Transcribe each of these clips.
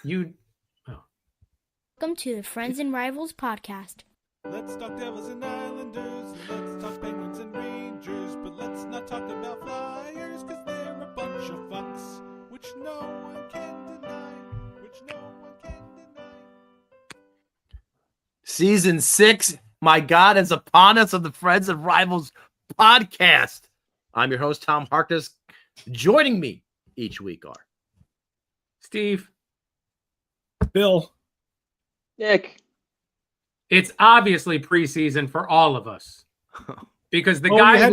You. Welcome to the Friends and Rivals podcast. Let's talk Devils and Islanders, and let's talk Penguins and Rangers, but let's not talk about Flyers, cause they're a bunch of fucks, which no one can deny, Season 6, my God, is upon us of the Friends and Rivals podcast. I'm your host, Tom Harkness. Joining me each week are Steve. Bill. Nick. It's obviously preseason for all of us because the guy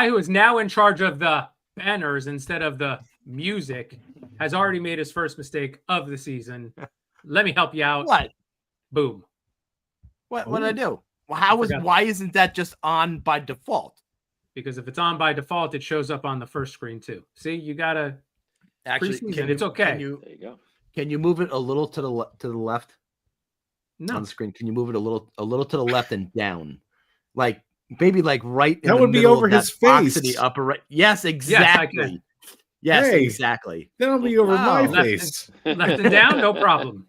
who is now in charge of the banners instead of the music has already made his first mistake of the season. Let me help you out. What? Boom. What did I do? Well, why isn't that just on by default? Because if it's on by default, it shows up on the first screen too. See, you gotta actually. It's okay. There you go. Can you move it a little to the left? No. On the screen. Can you move it a little to the left and down? Like maybe like right in that the would be middle over of his that face. To the upper right. Yes, exactly. Yes, hey, exactly. That'll be over my left face. Left and down, no problem.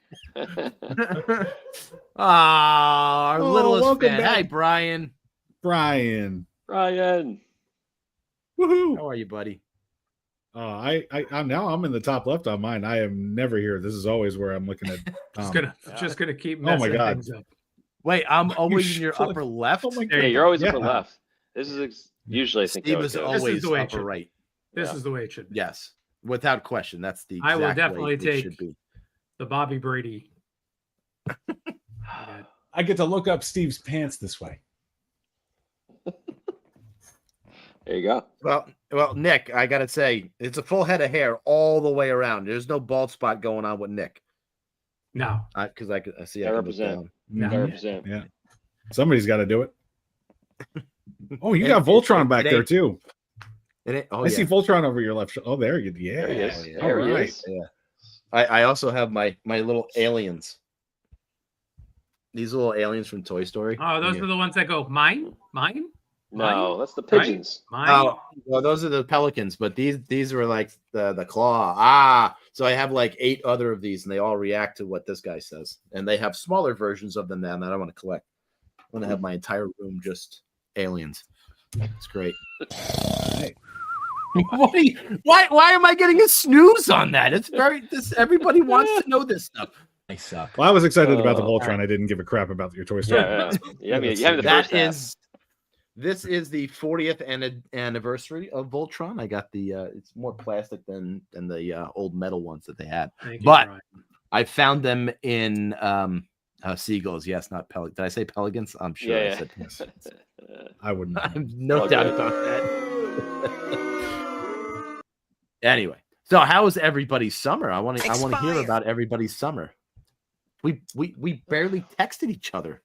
Our littlest welcome fan. back. Hi, Brian. Brian. Ryan. Woohoo. How are you, buddy? I'm now I'm in the top left on mine. I am never here. This is always where I'm looking at. Just gonna keep Oh my messing God. things up. Wait, I'm always in your upper left. Oh my Yeah, God. you're always Yeah. upper left. This is usually I think Steve that is would go. always the way it upper should right. This Yeah. is the way it should be. Yes, without question. That's the I exact will definitely way it take should be. the Bobby Brady. I get to look up Steve's pants this way. There you go. Well, Nick, I gotta say, it's a full head of hair all the way around. There's no bald spot going on with Nick. No. Because I see. I I can represent. look No. Mhm. 100%. Yeah. Somebody's got to do it. Oh, you It- got Voltron it- back it there ain't- too. Oh, I see Voltron over your left shoulder. Oh, there you go. Yeah. There he is. Oh, yeah. There he All right. is. Yeah. I also have my little aliens. These little aliens from Toy Story. Oh, those are the ones that go mine. No, that's the pigeons. Mine. Oh, well, those are the pelicans, but these were like the claw. So I have like 8 other of these, and they all react to what this guy says. And they have smaller versions of them now that I want to collect. I want to have my entire room just aliens. It's great. Why am I getting a snooze on that? It's everybody wants to know this stuff. I suck. Well, I was excited about the Oh. Voltron. I didn't give a crap about your Toy Story. Yeah. You have the first half. This is the 40th anniversary of Voltron. I got the it's more plastic than the old metal ones that they had. Thank you, But Brian. I found them in seagulls. Yes, not pelicans. Did I say pelicans? I'm sure I said yes. I wouldn't. I have no Okay. doubt about that. Anyway, so how was everybody's summer? I want to hear about everybody's summer. We barely texted each other.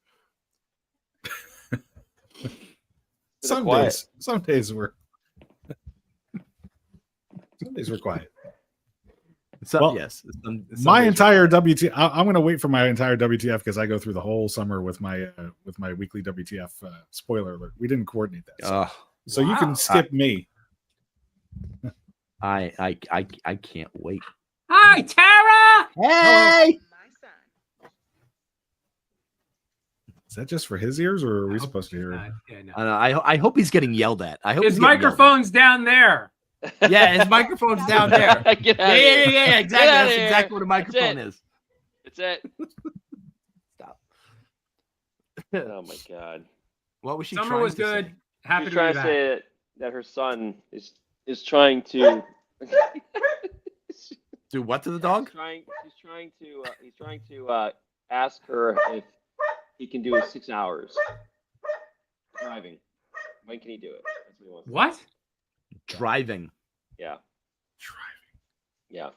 Some quiet. days were quiet. Well, Yes. My entire WTF. I'm going to wait for my entire WTF because I go through the whole summer with my weekly WTF. Spoiler alert: we didn't coordinate that, so you can skip me. I can't wait. Hi, Tara. Hey. Is that just for his ears, or are we supposed to hear it? Yeah, no. I hope he's getting yelled at. I hope His he's getting yelled microphone's down there. at. Yeah, his microphone's down there. Get out of here. Yeah, exactly. Get outta That's here. exactly what a That's microphone it. is. That's it. Stop. Oh my God. What was she Summer trying was to good. say? Happy She's to be trying to back. say that her son is trying to. Do what to the dog? He's trying to ask her if he can do 6 hours driving. When can he do it? That's what he wants. What? Driving. Yeah. Yeah.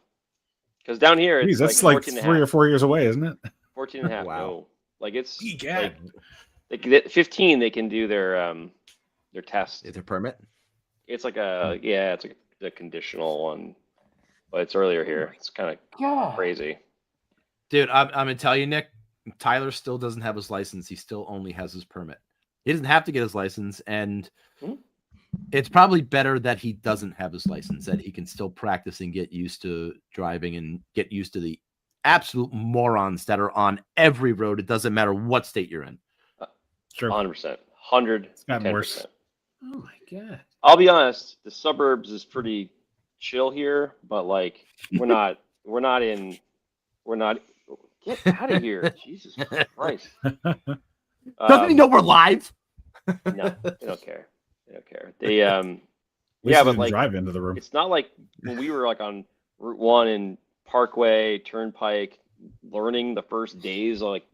Because down here it's Jeez, that's like 14 and a 3 or half. 4 years away, isn't it? 14 and a half. Wow. No. Like it's Egad. like 15 they can do their test. Is it a permit? It's like it's like a conditional one. But it's earlier here. It's kind of crazy. Dude, I'm gonna tell you, Nick. Tyler still doesn't have his license. He still only has his permit. He doesn't have to get his license, and it's probably better that he doesn't have his license, that he can still practice and get used to driving and get used to the absolute morons that are on every road. It doesn't matter what state you're in. Sure. 100%. 100%. It's gotten worse. Oh my god. I'll be honest, the suburbs is pretty chill here, but like we're not get out of here. Jesus Christ. Doesn't he know we're live? No, they don't care. They don't care. They At least yeah, he but didn't like drive into the room. it's not like when we were like on Route 1 and Parkway, Turnpike, learning the first days. Like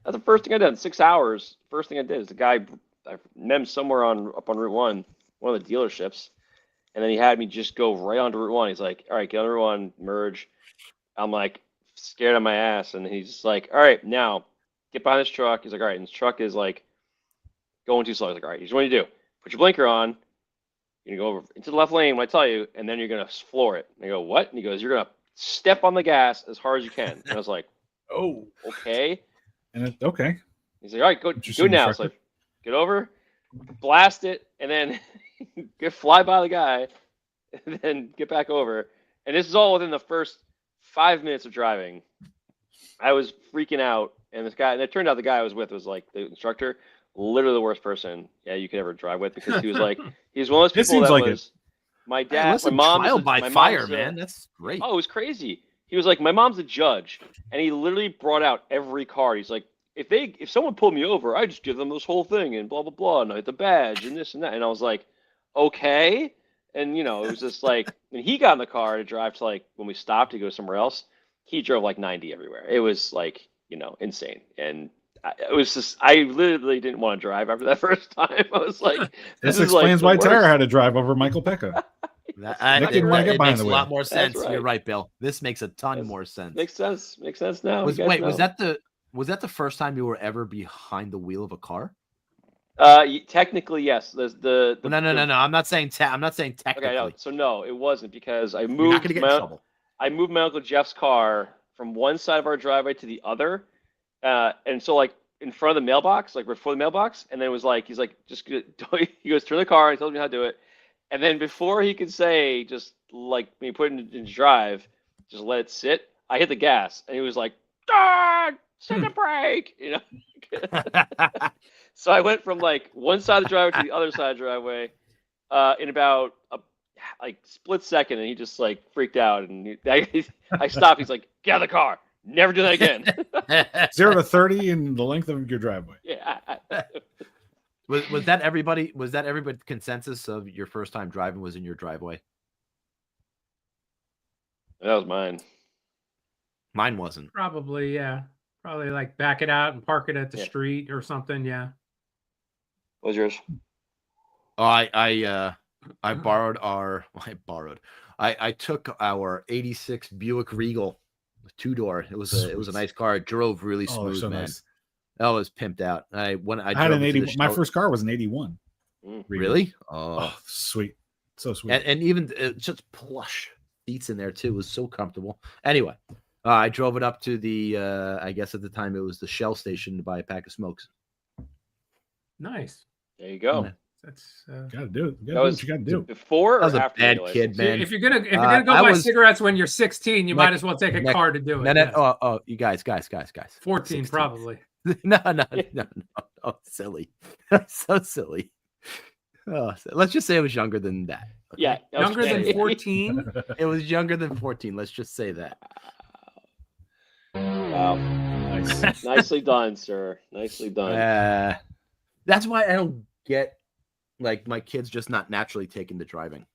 that's the first thing I did in 6 hours. First thing I did is the guy I met him somewhere up on Route 1, one of the dealerships, and then he had me just go right onto Route 1. He's like, "All right, get on Route 1, merge." I'm like scared of my ass, and he's just like, "All right, now get behind this truck." He's like, "All right," and this truck is like going too slow. He's like, "All right, here's what you do: put your blinker on. You're gonna go over into the left lane when I tell you, and then you're gonna floor it." And I go, "What?" And he goes, "You're gonna step on the gas as hard as you can." And I was like, Oh, "Okay." and okay. He's like, "All right, go Interesting now." instructor. So get over, blast it, and then fly by the guy, and then get back over. And this is all within the first 5 minutes of driving. I was freaking out, and this guy, and it turned out the guy I was with was like the instructor, literally the worst person you could ever drive with, because he was like, he's one of those It people seems that like was my dad, Hey, listen, my mom, trial by fire, man. That's great. Oh, it was crazy. He was like, my mom's a judge, and he literally brought out every card. He's like, if someone pulled me over, I just give them this whole thing and blah blah blah, and I hit the badge and this and that. And I was like, okay. And it was just like when he got in the car to drive to like when we stopped to go somewhere else, he drove like 90 everywhere. It was like insane. And it was just I literally didn't want to drive after that first time. I was like, This is explains like why Tyra had to drive over Michael Pekka. Nick didn't want to get behind makes the a lot wheel. more sense. right. You're right, Bill. This makes a ton more sense. Makes sense. Makes sense now. Was You guys know. was that the first time you were ever behind the wheel of a car? Technically, yes. No. I'm not saying technically. Okay, no. So no, it wasn't because I You're not moved gonna get in trouble. I moved my Uncle Jeff's car from one side of our driveway to the other, and so like in front of the mailbox, like before the mailbox, and then it was like he's like he goes turn the car. He told me how to do it, and then before he could say just like me put it in drive, just let it sit. I hit the gas, and he was like, "Dad, set the brake," So I went from like one side of the driveway to the other side of the driveway in about a split second, and he just like freaked out. And I stopped. He's like, "Get out of the car! Never do that again." 0 to 30 in the length of your driveway. Yeah. Was that everybody? Was that everybody consensus of your first time driving was in your driveway? That was mine. Mine wasn't. Probably, yeah. Probably like back it out and park it at the street or something. Yeah. What was yours? Oh, I took our 86 Buick Regal 2-door. It was a nice car. It drove really smooth, so man. nice. That was pimped out. I had an 80. My first car was an 81. Really? Oh, sweet. So sweet. And even just plush seats in there too. It was so comfortable. Anyway, I drove it up to the I guess at the time it was the Shell station to buy a pack of smokes. Nice. There you go. Yeah. That's gotta do it. You That gotta do was what you gotta do. before I was or a after bad your kid, license? man. if you're gonna go buy cigarettes when you're 16, you might as well take a car to do it. No, yes. oh, you guys. 14 probably. No. Oh, silly. So silly. Oh, let's just say it was younger than that. Okay? Yeah. Younger than 14. It was younger than 14. Let's just say that. Wow. Nice. Nicely done, sir. Nicely done. That's why I don't get like my kids just not naturally taking to driving.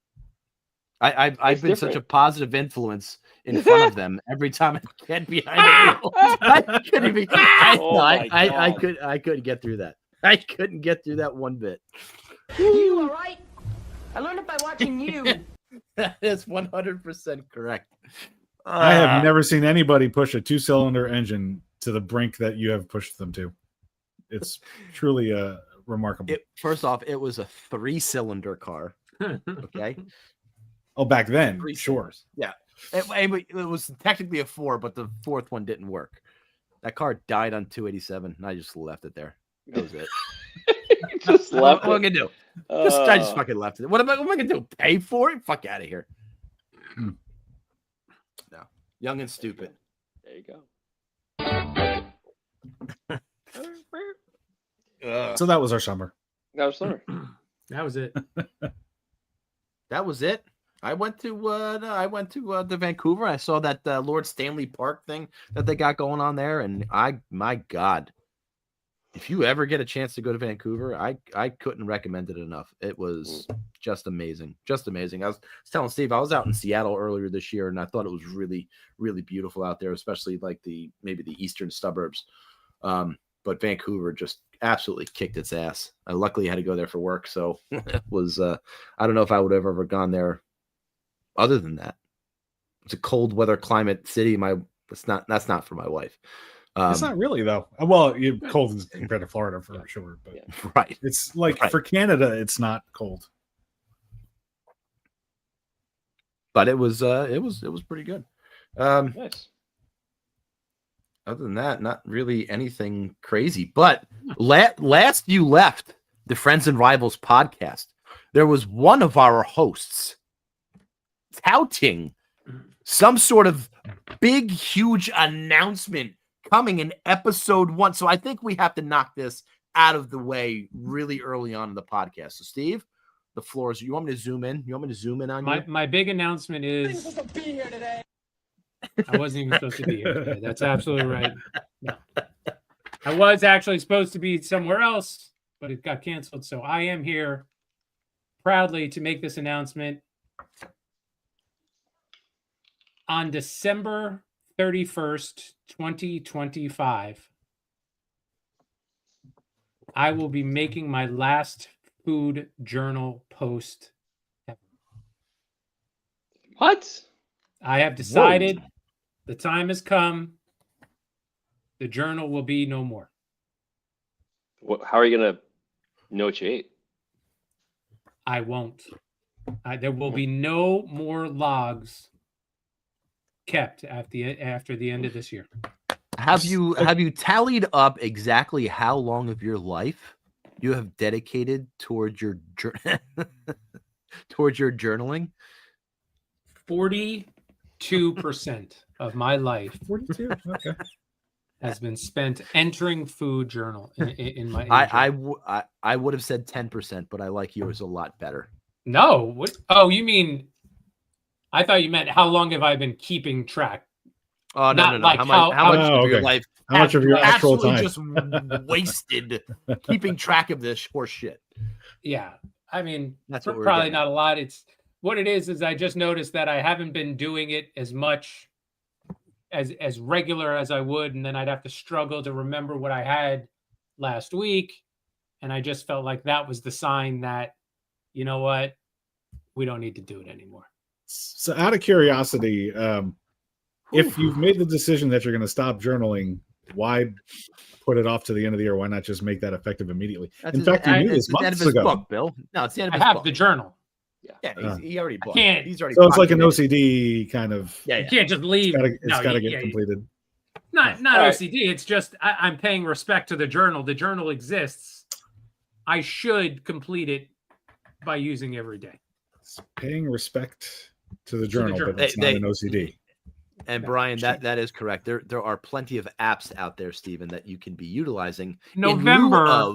I've been different. such a positive influence in front of them every time I get behind the wheel. I couldn't even. I couldn't get through that. I couldn't get through that one bit. You all right? I learned it by watching you. That is 100% correct. I have never seen anybody push a 2-cylinder engine to the brink that you have pushed them to. It's truly remarkable. First off, it was a 3-cylinder car. Okay. Oh, back then, 3 sure. cylinders. Yeah. It was technically a 4, but the 4th one didn't work. That car died on 287, and I just left it there. That was it. Just left What am I it. gonna do? I just fucking left it. What am I going to do? Pay for it? Fuck out of here. No. Young and stupid. There you So that was our summer. go. Summer. That was it. That was it. I went to the Vancouver. I saw that Lord Stanley Park thing that they got going on there, and my God, if you ever get a chance to go to Vancouver, I couldn't recommend it enough. It was just amazing, just amazing. I was telling Steve, I was out in Seattle earlier this year, and I thought it was really, really beautiful out there, especially like maybe the eastern suburbs. But Vancouver just absolutely kicked its ass. I luckily had to go there for work, so it was. I don't know if I would have ever gone there. Other than that, it's a cold weather climate city. That's not for my wife. It's not really though. Well, cold is compared to Florida for sure, but right. It's like for Canada, it's not cold. But it was pretty good. Nice. Other than that, not really anything crazy. But last you left the Friends and Rivals podcast, there was one of our hosts touting some sort of big, huge announcement coming in episode 1. So I think we have to knock this out of the way really early on in the podcast. So Steve, the floor is. You want me to zoom in? You want me to zoom in on you? My big announcement is I wasn't even supposed to be here today. That's absolutely right. No. I was actually supposed to be somewhere else, but it got canceled. So I am here proudly to make this announcement. On December 31st, 2025, I will be making my last food journal post ever. What? I have decided the time has come. The journal will be no more. How are you going to notate? I won't. There will be no more logs kept after the end of this year. Have you tallied up exactly how long of your life you have dedicated towards your journaling? 42% of my life 42. Okay. has been spent entering food journal in my. I would have said 10%, but I like yours a lot better. No. What? Oh, you mean? I thought you meant how long have I been keeping track? Oh, no. Like how much of your life? How much of your actual time? Just wasted keeping track of this horse shit. Yeah, I mean, that's what probably not a lot. It's what it is I just noticed that I haven't been doing it as much as regular as I would, and then I'd have to struggle to remember what I had last week, and I just felt like that was the sign that, you know what, we don't need to do it anymore. So out of curiosity, if you've made the decision that you're going to stop journaling, why put it off to the end of the year? Why not just make that effective immediately? In fact, you knew this months ago. Book, Bill. No, it's the end of I his have book. the journal. Yeah, he already booked. He's already. So it's like an OCD kind of. Yeah. You can't just leave. It's got to get completed. Not OCD. It's just I'm paying respect to the journal. The journal exists. I should complete it by using every day. It's paying respect to the journal, but it's not an OCD. And Brian, that is correct. There are plenty of apps out there, Stephen, that you can be utilizing. November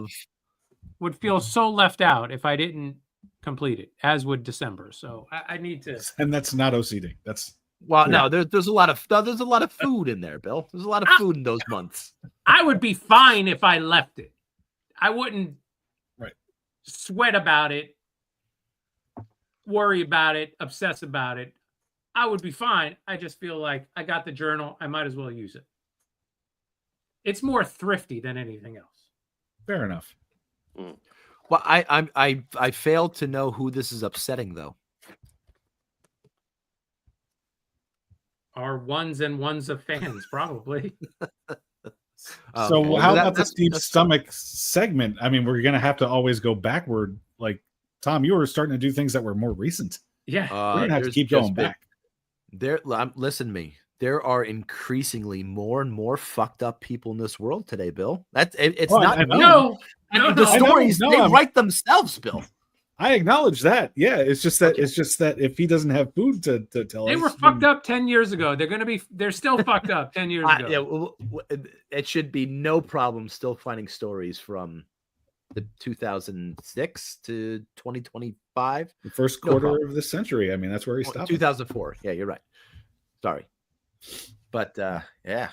would feel so left out if I didn't complete it, as would December. So I need to. And that's not OCD. That's no. There's a lot of food in there, Bill. There's a lot of food in those months. I would be fine if I left it. I wouldn't sweat about it, worry about it, obsess about it. I would be fine. I just feel like I got the journal. I might as well use it. It's more thrifty than anything else. Fair enough. Well, I failed to know who this is upsetting, though. Our ones and ones of fans, probably. So how about the Steve Stomach segment? I mean, we're going to have to always go backward. Like, Tom, you were starting to do things that were more recent. Yeah. We're going to have to keep going back. Listen to me. There are increasingly more and more fucked up people in this world today, Bill. The stories they write themselves, Bill. I acknowledge that. Yeah, it's just that if he doesn't have food to tell us, they were fucked up 10 years ago. They're still fucked up 10 years ago. It should be no problem still finding stories from the 2006 to 2025, the first quarter of the century. I mean, that's where he stopped. 2004. Yeah, you're right. Sorry, but yeah.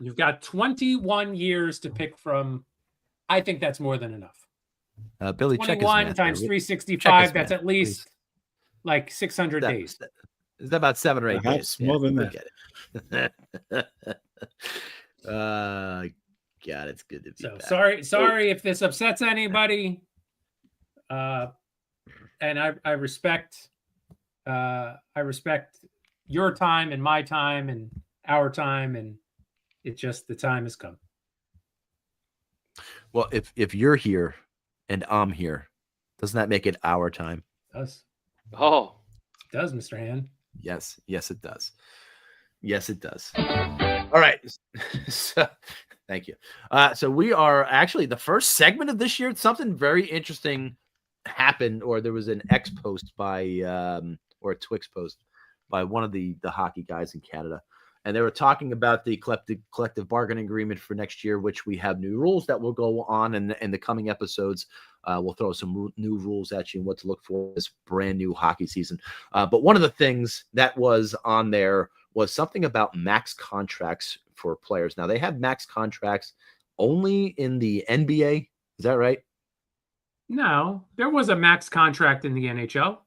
You've got 21 years to pick from. I think that's more than enough. Billy, 21 times 365. That's at least like 600 days. Is that about 7 or 8 days? More than that. Get it. God, it's good to be back. Sorry if this upsets anybody. And I respect your time and my time and our time, and it's just the time has come. Well, if you're here and I'm here, doesn't that make it our time? It does. Oh, it does, Mr. Han. Yes, it does. Yes, it does. All right. So, thank you. So we are actually the first segment of this year. Something very interesting happened, or there was an X post by or a Twix post by one of the hockey guys in Canada. And they were talking about the collective bargaining agreement for next year, which we have new rules that will go on in the coming episodes. We'll throw some new rules at you and what to look for this brand new hockey season. But one of the things that was on there was something about max contracts for players. Now, they have max contracts only in the NBA. Is that right? No, there was a max contract in the NHL.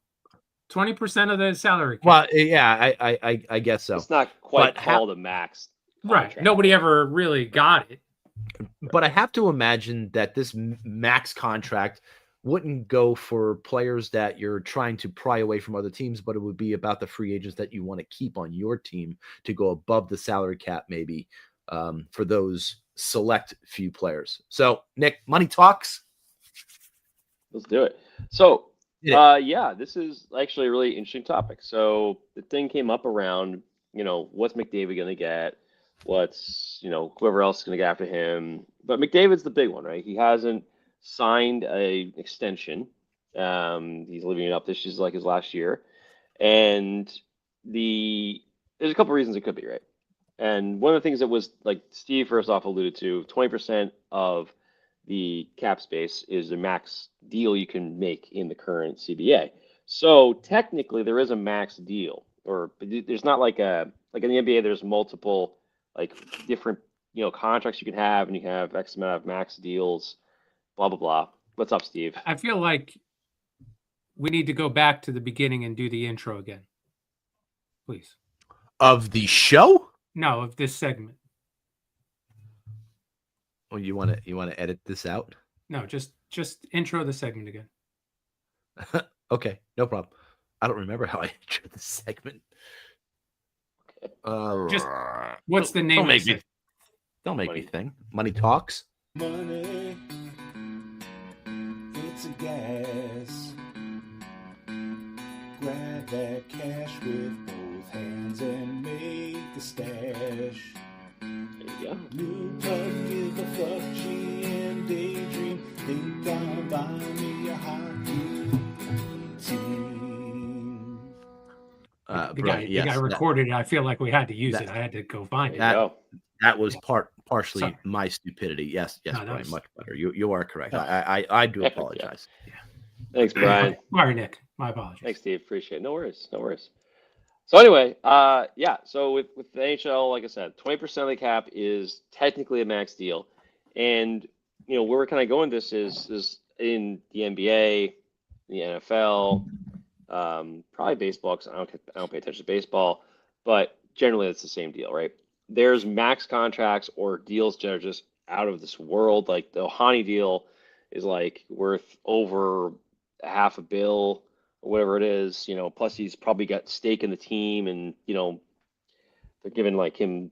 20% of the salary cap. Well, yeah, I guess so. It's not quite called a max contract. Right. Nobody ever really got it. But I have to imagine that this max contract wouldn't go for players that you're trying to pry away from other teams, but it would be about the free agents that you want to keep on your team to go above the salary cap, maybe for those select few players. So, Nick, money talks. Let's do it. So, this is actually a really interesting topic. So the thing came up around, what's McDavid going to get? What's, whoever else is going to get after him? But McDavid's the big one, right? He hasn't signed an extension. He's living it up. This is like his last year. And there's a couple reasons it could be, right? And one of the things that was, like Steve first off alluded to, 20% of the cap space is the max deal you can make in the current CBA. So technically there is a max deal, or there's not like in the NBA, there's multiple like different, contracts you can have, and you have X amount of max deals, blah, blah, blah. What's up, Steve? I feel like we need to go back to the beginning and do the intro again. Please. Of the show? No, of this segment. Oh, you want to edit this out? No, just intro the segment again. Okay, no problem. I don't remember how I introed the segment. Just what's the name? Don't make me think. Money talks. Money, it's a gas. Grab that cash with both hands and make a stash. New plug is a fluctuate and daydream. Think I'll buy me a hockey team. The guy recorded it. I feel like we had to use it. I had to go find it. That was partially my stupidity. Yes, Brian, much better. You are correct. I do apologize. Yeah. Thanks, Brian. Sorry, Nick. My apologies. Thanks, Steve. Appreciate it. No worries. So anyway, so with the NHL, like I said, 20% of the cap is technically a max deal. And, where we're kind of going this is in the NBA, the NFL, probably baseball, because I don't pay attention to baseball, but generally it's the same deal, right? There's max contracts or deals that are just out of this world. Like the Ohani deal is like worth over $500 million. Whatever it is, plus he's probably got stake in the team, and they're giving like him,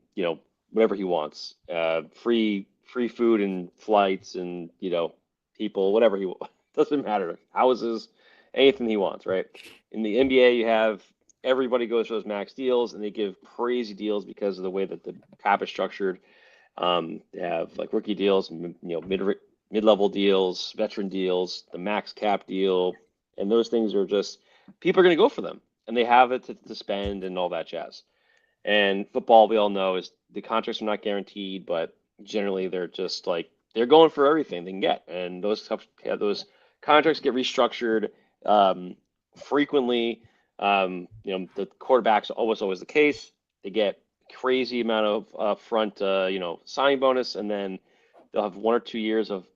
whatever he wants, free food and flights and people, whatever he wants. Doesn't matter, houses, anything he wants, right? In the NBA, you have everybody goes for those max deals, and they give crazy deals because of the way that the cap is structured. They have like rookie deals, mid-level deals, veteran deals, the max cap deal, and those things are just people are going to go for them, and they have it to spend and all that jazz. And football, we all know, is the contracts are not guaranteed, but generally they're just like they're going for everything they can get, and those contracts get restructured frequently. The quarterbacks are always the case. They get crazy amount of front signing bonus, and then they'll have 1 or 2 years of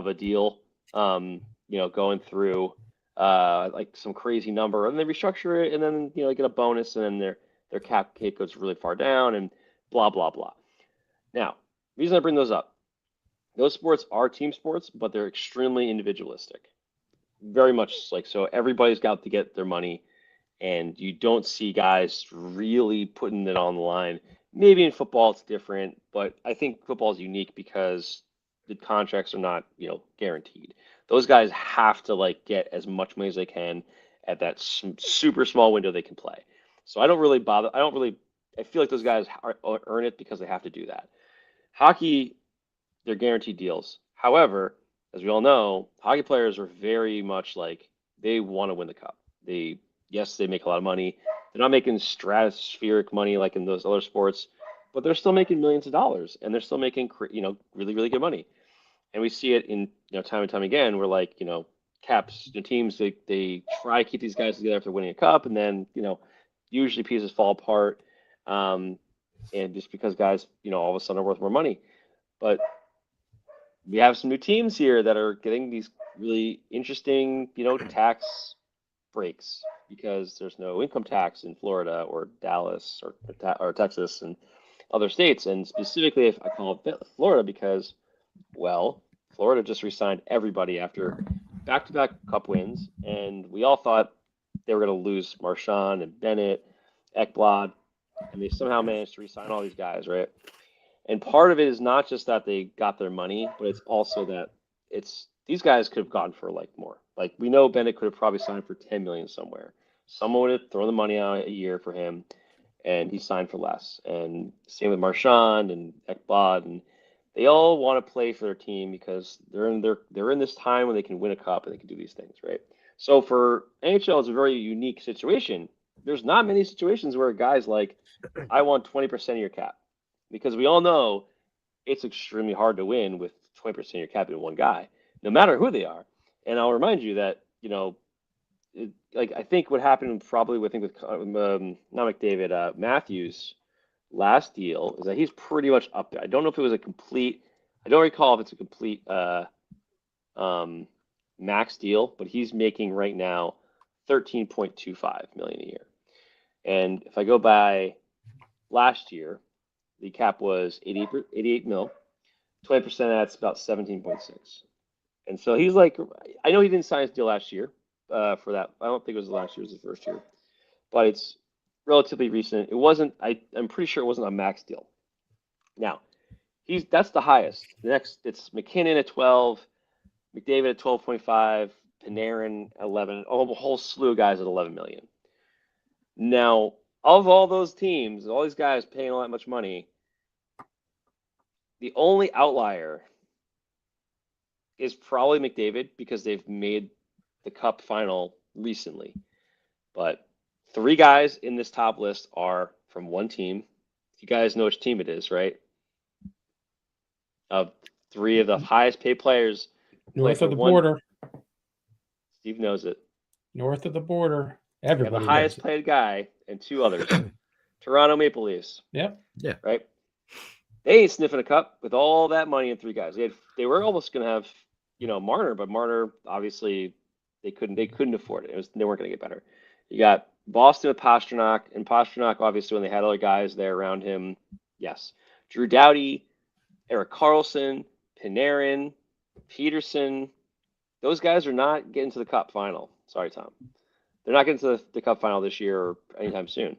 a deal, going through like some crazy number, and they restructure it, and then get a bonus, and then their cap hit goes really far down, and blah blah blah. Now, the reason I bring those up, those sports are team sports, but they're extremely individualistic, very much like so. Everybody's got to get their money, and you don't see guys really putting it on the line. Maybe in football it's different, but I think football is unique because the contracts are not, guaranteed. Those guys have to get as much money as they can at that super small window they can play. So I don't really bother. I feel like those guys earn it because they have to do that. Hockey, they're guaranteed deals. However, as we all know, hockey players are very much like they want to win the cup. They make a lot of money. They're not making stratospheric money like in those other sports, but they're still making millions of dollars, and they're still making really, really good money. And we see it in time and time again where caps teams they try to keep these guys together after winning a cup, and then usually pieces fall apart, and just because guys all of a sudden are worth more money. But we have some new teams here that are getting these really interesting tax breaks because there's no income tax in Florida or Dallas or Texas and other states. And specifically, if I call it Florida because, well, Florida just re-signed everybody after back-to-back cup wins, and we all thought they were going to lose Marchand and Bennett, Ekblad, and they somehow managed to re-sign all these guys, right? And part of it is not just that they got their money, but it's also that these guys could have gone for more. Like we know Bennett could have probably signed for $10 million somewhere. Someone would have thrown the money out a year for him, and he signed for less. And same with Marchand and Ekblad, and they all want to play for their team because they're in this time when they can win a cup and they can do these things, right? So for NHL, it's a very unique situation. There's not many situations where guys I want 20% of your cap, because we all know it's extremely hard to win with 20% of your cap in one guy, no matter who they are. And I'll remind you that I think what happened probably with not McDavid, Matthews last deal is that he's pretty much up there. I don't know if it was I don't recall if it's a complete max deal, but he's making right now $13.25 million a year. And if I go by last year, the cap was 88 mil. 20% of that's about 17.6. And so he's I know he didn't sign his deal last year for that. I don't think it was last year, it was the first year. But it's relatively recent. It wasn't, I'm pretty sure it wasn't a max deal. Now, that's the highest. The next, it's McKinnon at 12, McDavid at 12.5, Panarin 11, a whole slew of guys at 11 million. Now, of all those teams, all these guys paying all that much money, the only outlier is probably McDavid because they've made the Cup final recently. But 3 guys in this top list are from one team. You guys know which team it is, right? 3 of the highest paid players. North of the border. Steve knows it. North of the border. Everybody. The highest paid guy and 2 others. Toronto Maple Leafs. Yep. Yeah. Right? They ain't sniffing a cup with all that money and 3 guys. They were almost going to have, Marner, but Marner obviously they couldn't afford it. They weren't going to get better. You got Boston with Pastrnak, and Pastrnak obviously when they had other guys there around him, yes. Drew Doughty, Erik Karlsson, Panarin, Peterson. Those guys are not getting to the Cup final. Sorry, Tom. They're not getting to the Cup final this year or anytime soon.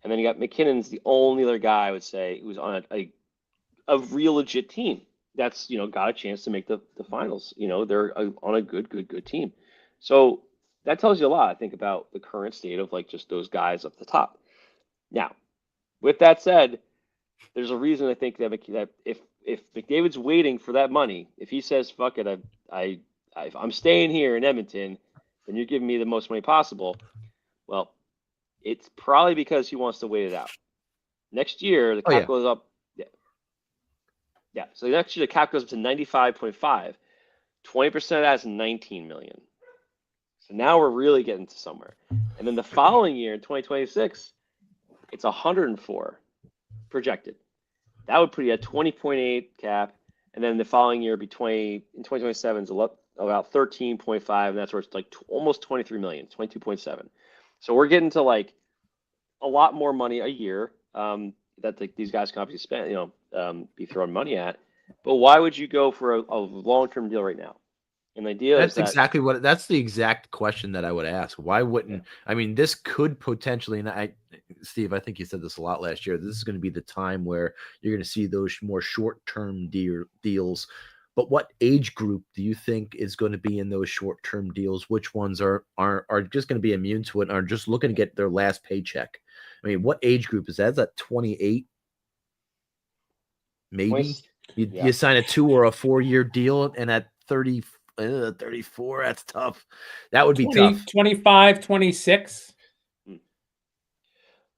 And then you got McKinnon's the only other guy I would say who's on a real legit team that's got a chance to make the finals. They're on a good team. So that tells you a lot, I think, about the current state of just those guys up the top. Now, with that said, there's a reason I think that if McDavid's waiting for that money, if he says fuck it, I'm staying here in Edmonton, and you're giving me the most money possible, well, it's probably because he wants to wait it out. Next year the cap goes up. Yeah. So next year the cap goes up to 95.5. 20% of that is 19 million. So now we're really getting to somewhere. And then the following year in 2026, it's 104 projected. That would put you at 20.8 cap. And then the following year in 2027 is about 13.5, and that's where it's like almost 23 million, 22.7. So we're getting to like a lot more money a year that these guys can obviously spend, be throwing money at. But why would you go for a long-term deal right now? And the idea that's that's the exact question that I would ask. Why wouldn't I mean, this could potentially, and Steve, I think you said this a lot last year. This is going to be the time where you're going to see those more short-term deals. But what age group do you think is going to be in those short-term deals? Which ones are just going to be immune to it and are just looking to get their last paycheck? I mean, what age group is that? Is that 28? Maybe you sign a 2 or a 4-year deal, and at 34, that's tough. That would be tough. 25, 26.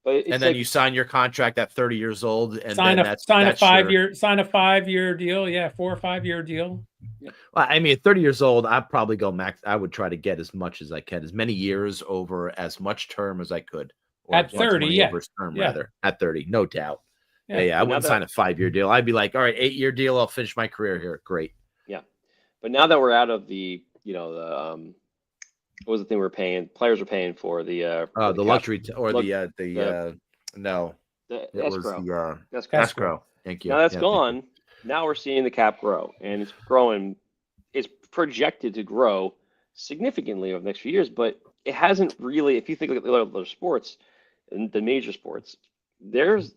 But and then you sign your contract at 30 years old, and sign then a 5-year deal. Yeah, 4 or 5 year deal. Well, I mean, at 30 years old, I'd probably go max. I would try to get as much as I can, as many years over as much term as I could. Or at 30, over term, rather. At 30, no doubt. Yeah. I wouldn't sign a 5-year deal. I'd be like, all right, 8-year deal. I'll finish my career here. Great. Yeah, but now that we're out of the, what was the thing players were paying for the luxury or the escrow. Thank you. Now that's gone. Now we're seeing the cap grow, and it's growing. It's projected to grow significantly over the next few years, but it hasn't really. If you think of the other sports, and the major sports, the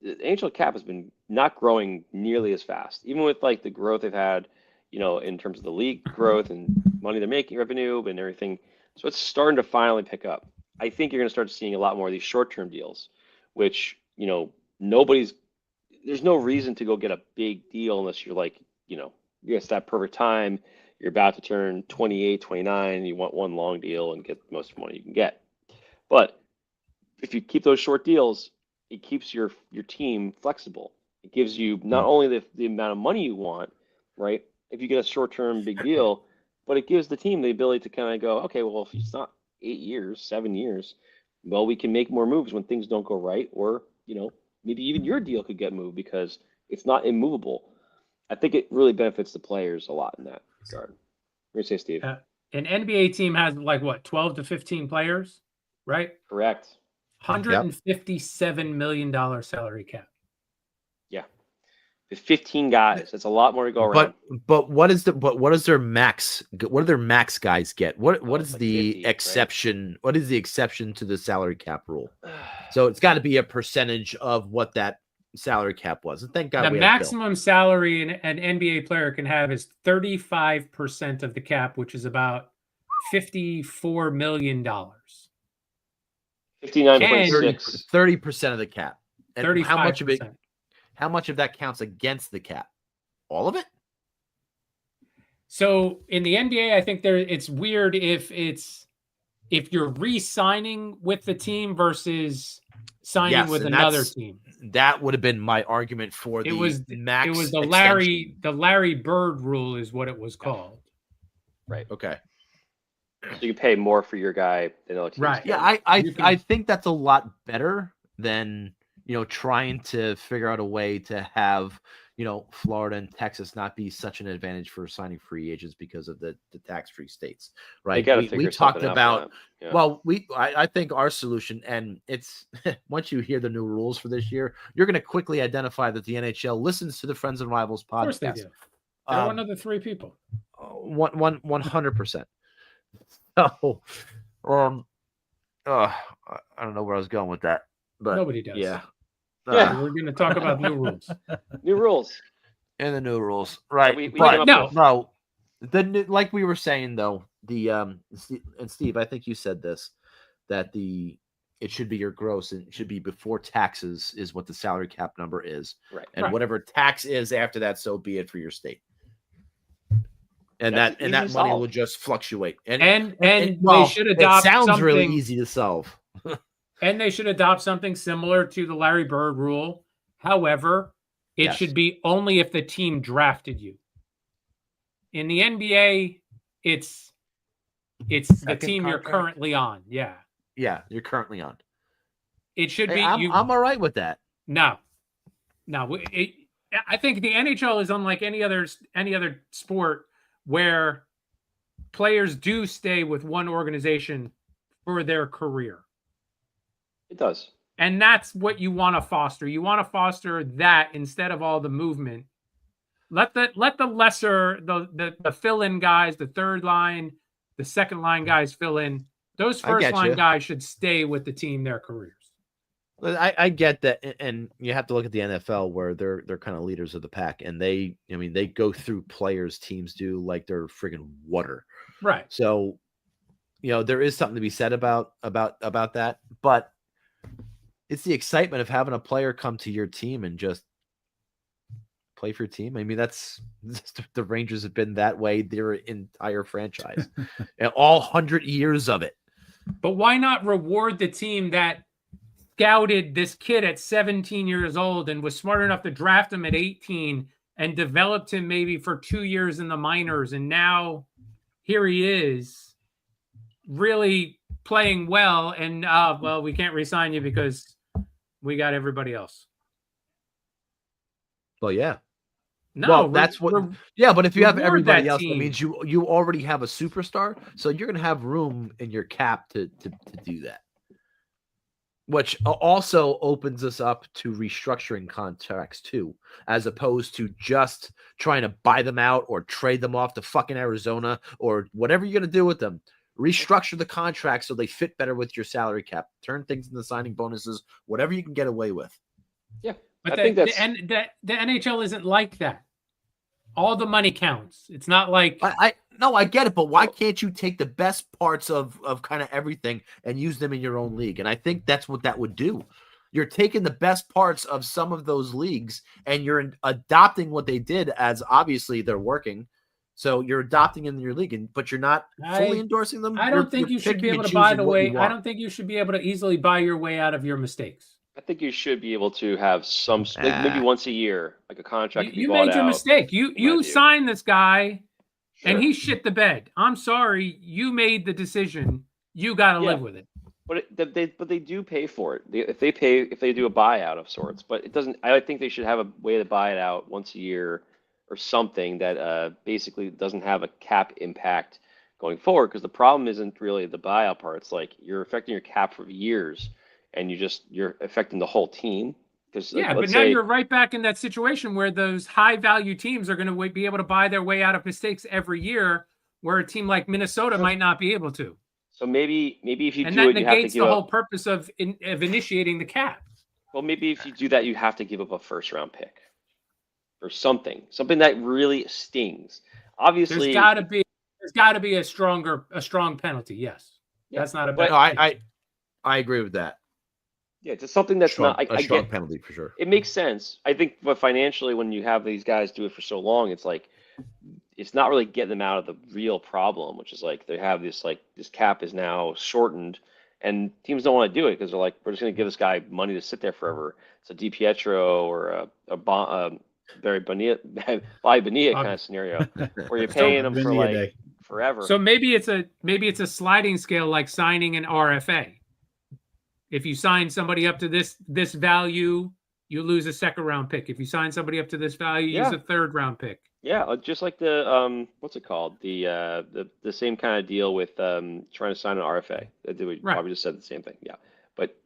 NHL cap has been not growing nearly as fast, even with like the growth they've had, in terms of the league growth and money they're making, revenue and everything. So it's starting to finally pick up. I think you're going to start seeing a lot more of these short-term deals, which, there's no reason to go get a big deal unless you're like, it's that perfect time. You're about to turn 28, 29, and you want one long deal and get the most money you can get. But if you keep those short deals, it keeps your team flexible. It gives you not only the amount of money you want, right? If you get a short-term big deal, but it gives the team the ability to kind of go, okay, well, if it's not 8 years, 7 years, well, we can make more moves when things don't go right, or, maybe even your deal could get moved because it's not immovable. I think it really benefits the players a lot in that regard. What do you say, Steve? An NBA team has 12 to 15 players, right? Correct. $157 million salary cap. Yeah. 15 guys. That's a lot more to go around. But what is their max? What do their max guys get? What is like the 50, exception? Right? What is the exception to the salary cap rule? So it's got to be a percentage of what that salary cap was. And thank God the maximum salary an NBA player can have is 35% of the cap, which is about $54 million. 59.6. 30% of the cap. And 35%. How much of that counts against the cap? All of it? So in the NBA, I think it's weird if you're re-signing with the team versus signing with another team. That would have been my argument for the max. It was the Larry Bird rule is what it was called. Right. Okay. So you can pay more for your guy than other teams. Right. Yeah, I think that's a lot better than trying to figure out a way to have, Florida and Texas not be such an advantage for signing free agents because of the tax-free states, right? We talked about, I think our solution, and it's once you hear the new rules for this year, you're going to quickly identify that the NHL listens to the Friends and Rivals podcast. Of course they do. There are another 3 people. 100%. So, I don't know where I was going with that, but nobody does. Yeah. We're going to talk about new rules. New rules. And the new rules, right? Like we were saying though, and Steve, I think you said this, that the it should be your gross, and it should be before taxes is what the salary cap number is. Right. And whatever tax is after that, so be it for your state. And That's that money solve. will just fluctuate. And well, they should adopt it sounds something really easy to solve. And they should adopt something similar to the Larry Bird rule. However, it should be only if the team drafted you. In the NBA, it's the team contract you're currently on. Yeah. Yeah, you're currently on. It should be. I'm all right with that. No. I think the NHL is unlike any other sport where players do stay with one organization for their career. It does. And that's what you want to foster. You want to foster that instead of all the movement. Let the lesser, the fill-in guys, the third line, the second line guys fill in. Those first line guys should stay with the team their careers. I get that, and you have to look at the NFL where they're kind of leaders of the pack, and they go through players teams do like they're friggin' water. Right. So, there is something to be said about that, but it's the excitement of having a player come to your team and just play for your team. I mean, that's the Rangers have been that way their entire franchise, and all 100 years of it. But why not reward the team that scouted this kid at 17 years old and was smart enough to draft him at 18 and developed him maybe for 2 years in the minors, and now here he is really playing well, and well, we can't re-sign you because we got everybody else. Well, yeah. No, well, that's what. Yeah, but if you have everybody else, that means you already have a superstar, so you're going to have room in your cap to do that. Which also opens us up to restructuring contracts too, as opposed to just trying to buy them out or trade them off to fucking Arizona or whatever you're going to do with them. Restructure the contracts so they fit better with your salary cap. Turn things into signing bonuses, whatever you can get away with. Yeah, but I think that's the NHL isn't like that. All the money counts. It's not like I get it, but why can't you take the best parts of kind of everything and use them in your own league? And I think that's what that would do. You're taking the best parts of some of those leagues and you're adopting what they did, as obviously they're working. So you're adopting in your league, but you're not fully endorsing them. I don't think you should be able to buy the way. I don't think you should be able to easily buy your way out of your mistakes. I think you should be able to have some, like maybe once a year, like a contract. You made your mistake. You signed this guy, and he shit the bed. I'm sorry. You made the decision. You got to live with it. But they do pay for it. If they do a buyout of sorts. But it doesn't. I think they should have a way to buy it out once a year or something that basically doesn't have a cap impact going forward. Because the problem isn't really the buyout part. It's like you're affecting your cap for years. And you're affecting the whole team. But now you're right back in that situation where those high value teams are going to be able to buy their way out of mistakes every year, where a team like Minnesota might not be able to. So maybe if you and do that it, you have to negates the whole purpose of initiating the cap. Well, maybe if you do that, you have to give up a first round pick or something that really stings. Obviously, there's got to be a strong penalty. Yes, that's not a bad. No, I agree with that. Yeah, it's something that's not a strong penalty for sure. It makes sense. I think, but financially, when you have these guys do it for so long, it's like it's not really getting them out of the real problem, which is like they have this cap is now shortened, and teams don't want to do it because they're like, we're just going to give this guy money to sit there forever. It's a DiPietro or a Barry Bonilla kind of scenario where you're paying them for like forever. So maybe it's a sliding scale like signing an RFA. If you sign somebody up to this value, you lose a second round pick. If you sign somebody up to this value, you use a third round pick. Yeah, just like the what's it called? The same kind of deal with trying to sign an RFA. We probably just said the same thing. Yeah, but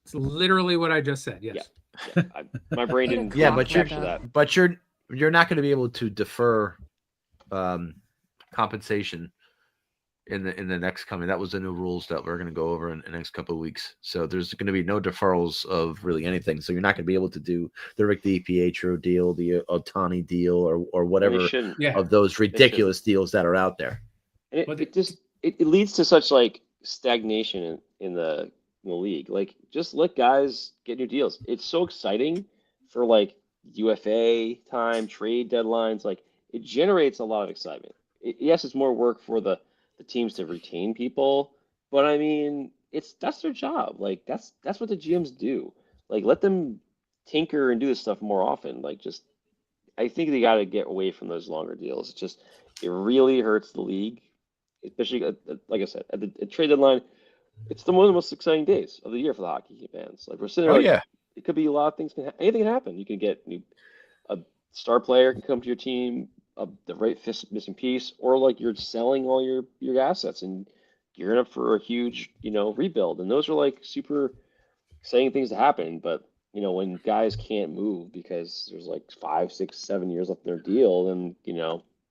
it's literally what I just said. Yes. Yeah. My brain didn't. Capture that. But you're not going to be able to defer compensation in the next coming. That was the new rules that we're going to go over in the next couple of weeks. So there's going to be no deferrals of really anything. So you're not going to be able to do the Rick DiPietro deal, the Ohtani deal, or whatever of those ridiculous deals that are out there. And it leads to such like stagnation in the in the league. Like, just let guys get new deals. It's so exciting for like UFA time, trade deadlines. Like, it generates a lot of excitement. Yes, it's more work for the teams to retain people, but I mean, that's their job. Like, that's what the GMs do. Like, let them tinker and do this stuff more often. Like, just I think they got to get away from those longer deals. It's just it really hurts the league, especially like I said at the trade deadline. It's one of the most exciting days of the year for the hockey fans. Like, we're sitting there, like, it could be a lot of things. Anything can happen. You can get a star player can come to your team, the right missing piece, or like you're selling all your assets and gearing up for a huge rebuild. And those are like super exciting things to happen. But when guys can't move because there's like 5, 6, 7 years left in their deal, then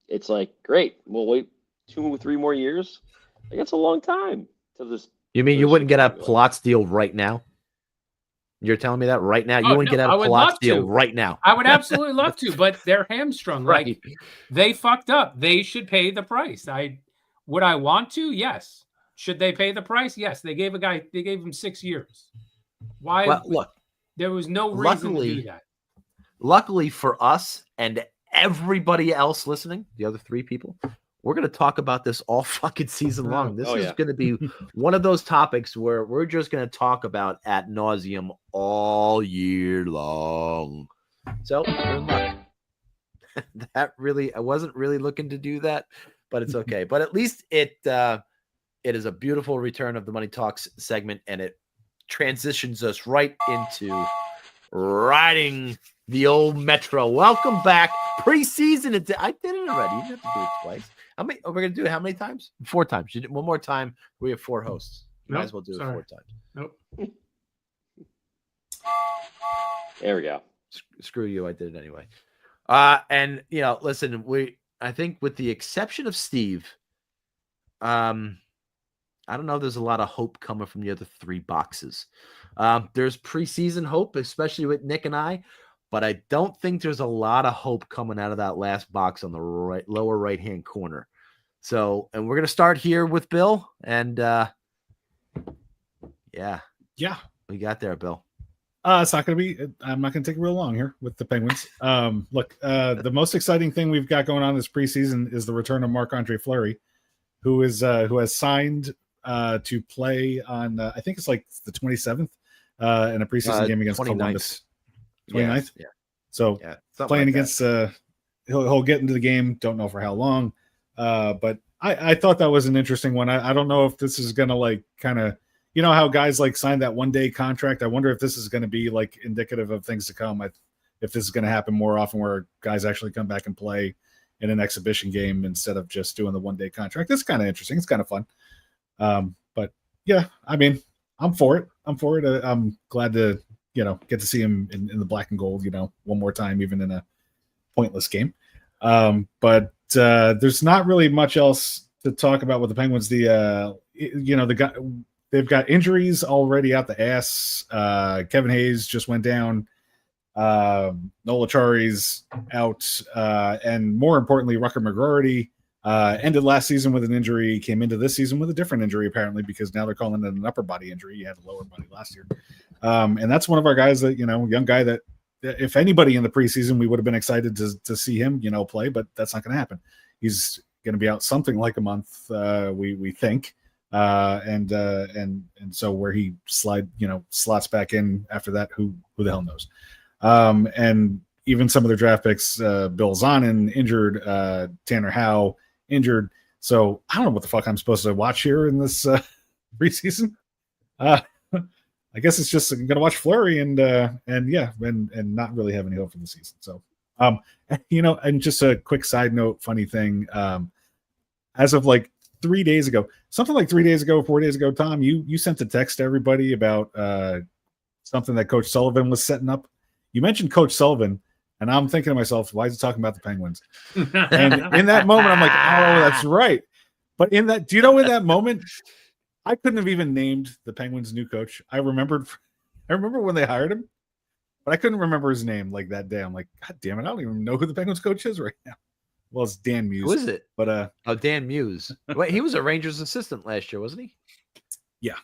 it's like, great, we'll wait 2, 3 more years. Like, that's a long time to this. You mean you wouldn't get a Plotz deal right now? You're telling me that right now? You wouldn't get a Plotz deal right now? I would absolutely love to, but they're hamstrung. Right. Like, they fucked up. They should pay the price. Would I want to? Yes. Should they pay the price? Yes. They gave him 6 years. Why? Well, look, there was no reason to do that. Luckily for us and everybody else listening, the other 3 people, we're going to talk about this all fucking season long. This is going to be one of those topics where we're just going to talk about ad nauseum all year long. So, good luck. I wasn't really looking to do that, but it's okay. But at least it is a beautiful return of the Money Talks segment, and it transitions us right into riding the old Metro. Welcome back. Preseason. I did it already. You didn't have to do it twice. We're going to do it how many times? 4 times. You did one more time. We have 4 hosts. Might as well do it 4 times. Nope. There we go. Screw you. I did it anyway. And listen, I think with the exception of Steve, I don't know. There's a lot of hope coming from the other 3 boxes. There's preseason hope, especially with Nick and I, but I don't think there's a lot of hope coming out of that last box on the lower right-hand corner. So, and we're going to start here with Bill. And yeah, we got there, Bill. It's not going to be, I'm not going to take it real long here with the Penguins. Look, the most exciting thing we've got going on this preseason is the return of Marc-Andre Fleury, who has signed to play on, I think it's like the 27th in a preseason game against 29th. Columbus. 29th? Yeah. So playing like against, he'll get into the game. Don't know for how long. But I thought that was an interesting one. I don't know if this is going to like kind of, how guys like sign that 1-day contract. I wonder if this is going to be like indicative of things to come. If this is going to happen more often where guys actually come back and play in an exhibition game instead of just doing the 1-day contract. It's kind of interesting. It's kind of fun. But yeah, I mean, I'm for it. I'm glad to, get to see him in the black and gold, one more time, even in a pointless game. But there's not really much else to talk about with the Penguins. They've got injuries already out the ass. Kevin Hayes just went down. Nola Chari's out. And more importantly, Rucker McGroarty ended last season with an injury, came into this season with a different injury, apparently, because now they're calling it an upper body injury. He had a lower body last year. And that's one of our guys that, young guy that if anybody in the preseason, we would have been excited to see him, play, but that's not going to happen. He's going to be out something like a month, we think. And so where he slots back in after that, who the hell knows? And even some of their draft picks, Bill Zonin injured, Tanner Howe injured. So I don't know what the fuck I'm supposed to watch here in this preseason. I guess it's just going to watch Fleury and not really have any hope for the season. So, and just a quick side note, funny thing, as of like 3 days ago, 4 days ago, Tom, you sent a text to everybody about something that Coach Sullivan was setting up. You mentioned Coach Sullivan, and I'm thinking to myself, why is he talking about the Penguins? And in that moment, I'm like, oh, that's right. But in that moment, I couldn't have even named the Penguins' new coach. I remember when they hired him, but I couldn't remember his name like that day. I'm like, God damn it, I don't even know who the Penguins coach is right now. Well, it's Dan Muse. Who is it? But Dan Muse. Wait, he was a Rangers assistant last year, wasn't he? Yeah.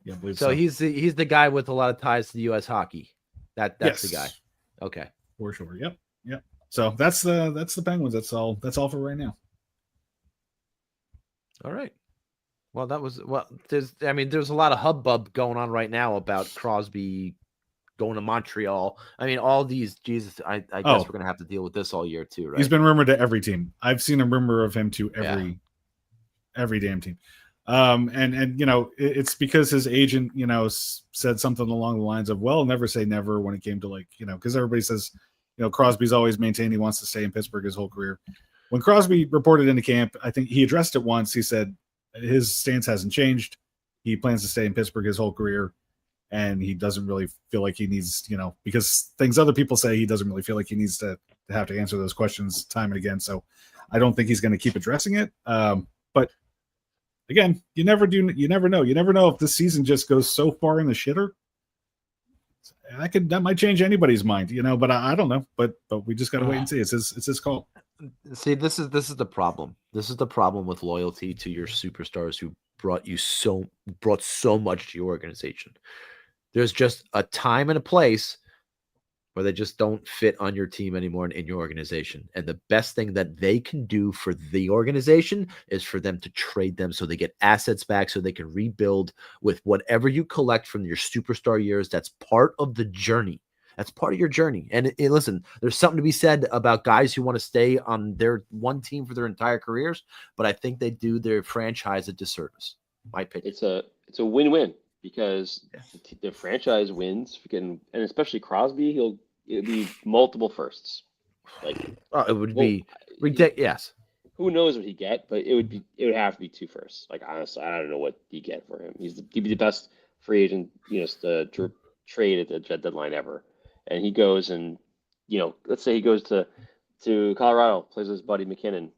Yeah, I believe so. He's the guy with a lot of ties to U.S. hockey. That's the guy. Okay, for sure. Yep. So that's the Penguins. That's all for right now. All right. Well, there's a lot of hubbub going on right now about Crosby going to Montreal. I mean, all these, Jesus, I guess we're going to have to deal with this all year too, right? He's been rumored to every team. I've seen a rumor of him to every damn team. And it's because his agent, said something along the lines of, well, never say never when it came to because everybody says, Crosby's always maintained he wants to stay in Pittsburgh his whole career. When Crosby reported into camp, I think he addressed it once. He said his stance hasn't changed. He plans to stay in Pittsburgh his whole career. And he doesn't really feel like he needs, because things other people say, he doesn't really feel like he needs to have to answer those questions time and again. So I don't think he's going to keep addressing it. But again, you never know. You never know if this season just goes so far in the shitter. That might change anybody's mind, but I don't know. But we just got to wait and see. It's his call. See, this is the problem. This is the problem with loyalty to your superstars who brought so much to your organization. There's just a time and a place where they just don't fit on your team anymore in your organization. And the best thing that they can do for the organization is for them to trade them so they get assets back so they can rebuild with whatever you collect from your superstar years. That's part of the journey. That's part of your journey. And listen, there's something to be said about guys who want to stay on their one team for their entire careers, but I think they do their franchise a disservice. My opinion. It's a win-win because the franchise wins, and especially Crosby, it'll be multiple firsts. It would be ridiculous. Yes. Who knows what he get, but it would have to be 2 firsts. Honestly, I don't know what he get for him. He'd be the best free agent, to trade at the deadline ever. And he goes and, let's say he goes to Colorado, plays with his buddy McKinnon,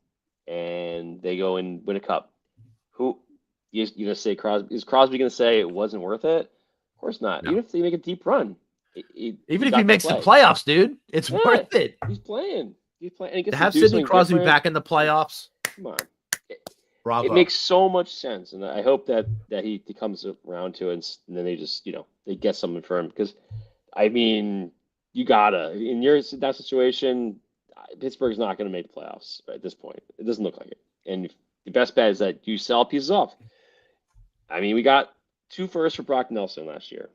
and they go and win a cup. Who you gonna say Crosby? Is Crosby gonna say it wasn't worth it? Of course not. No. Even if they make a deep run, even if he makes the playoffs, dude, it's worth it. He's playing. And he gets to have Sidney Crosby back in the playoffs. Come on. Bravo. It makes so much sense, and I hope that he comes around to it, and then they just they get something for him because, I mean, you gotta in that situation, Pittsburgh's not going to make the playoffs at this point. It doesn't look like it, and the best bet is that you sell pieces off. I mean, we got 2 firsts for Brock Nelson last year.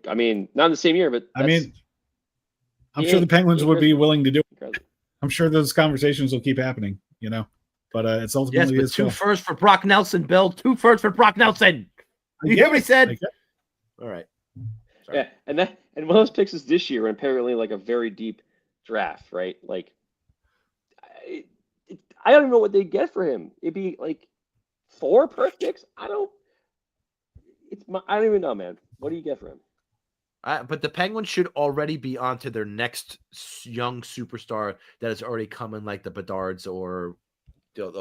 I mean, not in the same year, but I'm sure the Penguins would be willing to do it. I'm sure those conversations will keep happening, but it's ultimately yes, but 2 firsts for Brock Nelson, Bill. 2 firsts for Brock Nelson. You hear what he said? All right. Sorry. Yeah, and one of those picks is this year, and apparently a very deep draft, right? I don't even know what they get for him. It'd be 4 perf picks. I don't even know, man. What do you get for him? But the Penguins should already be onto their next young superstar that is already coming, like the Bedards or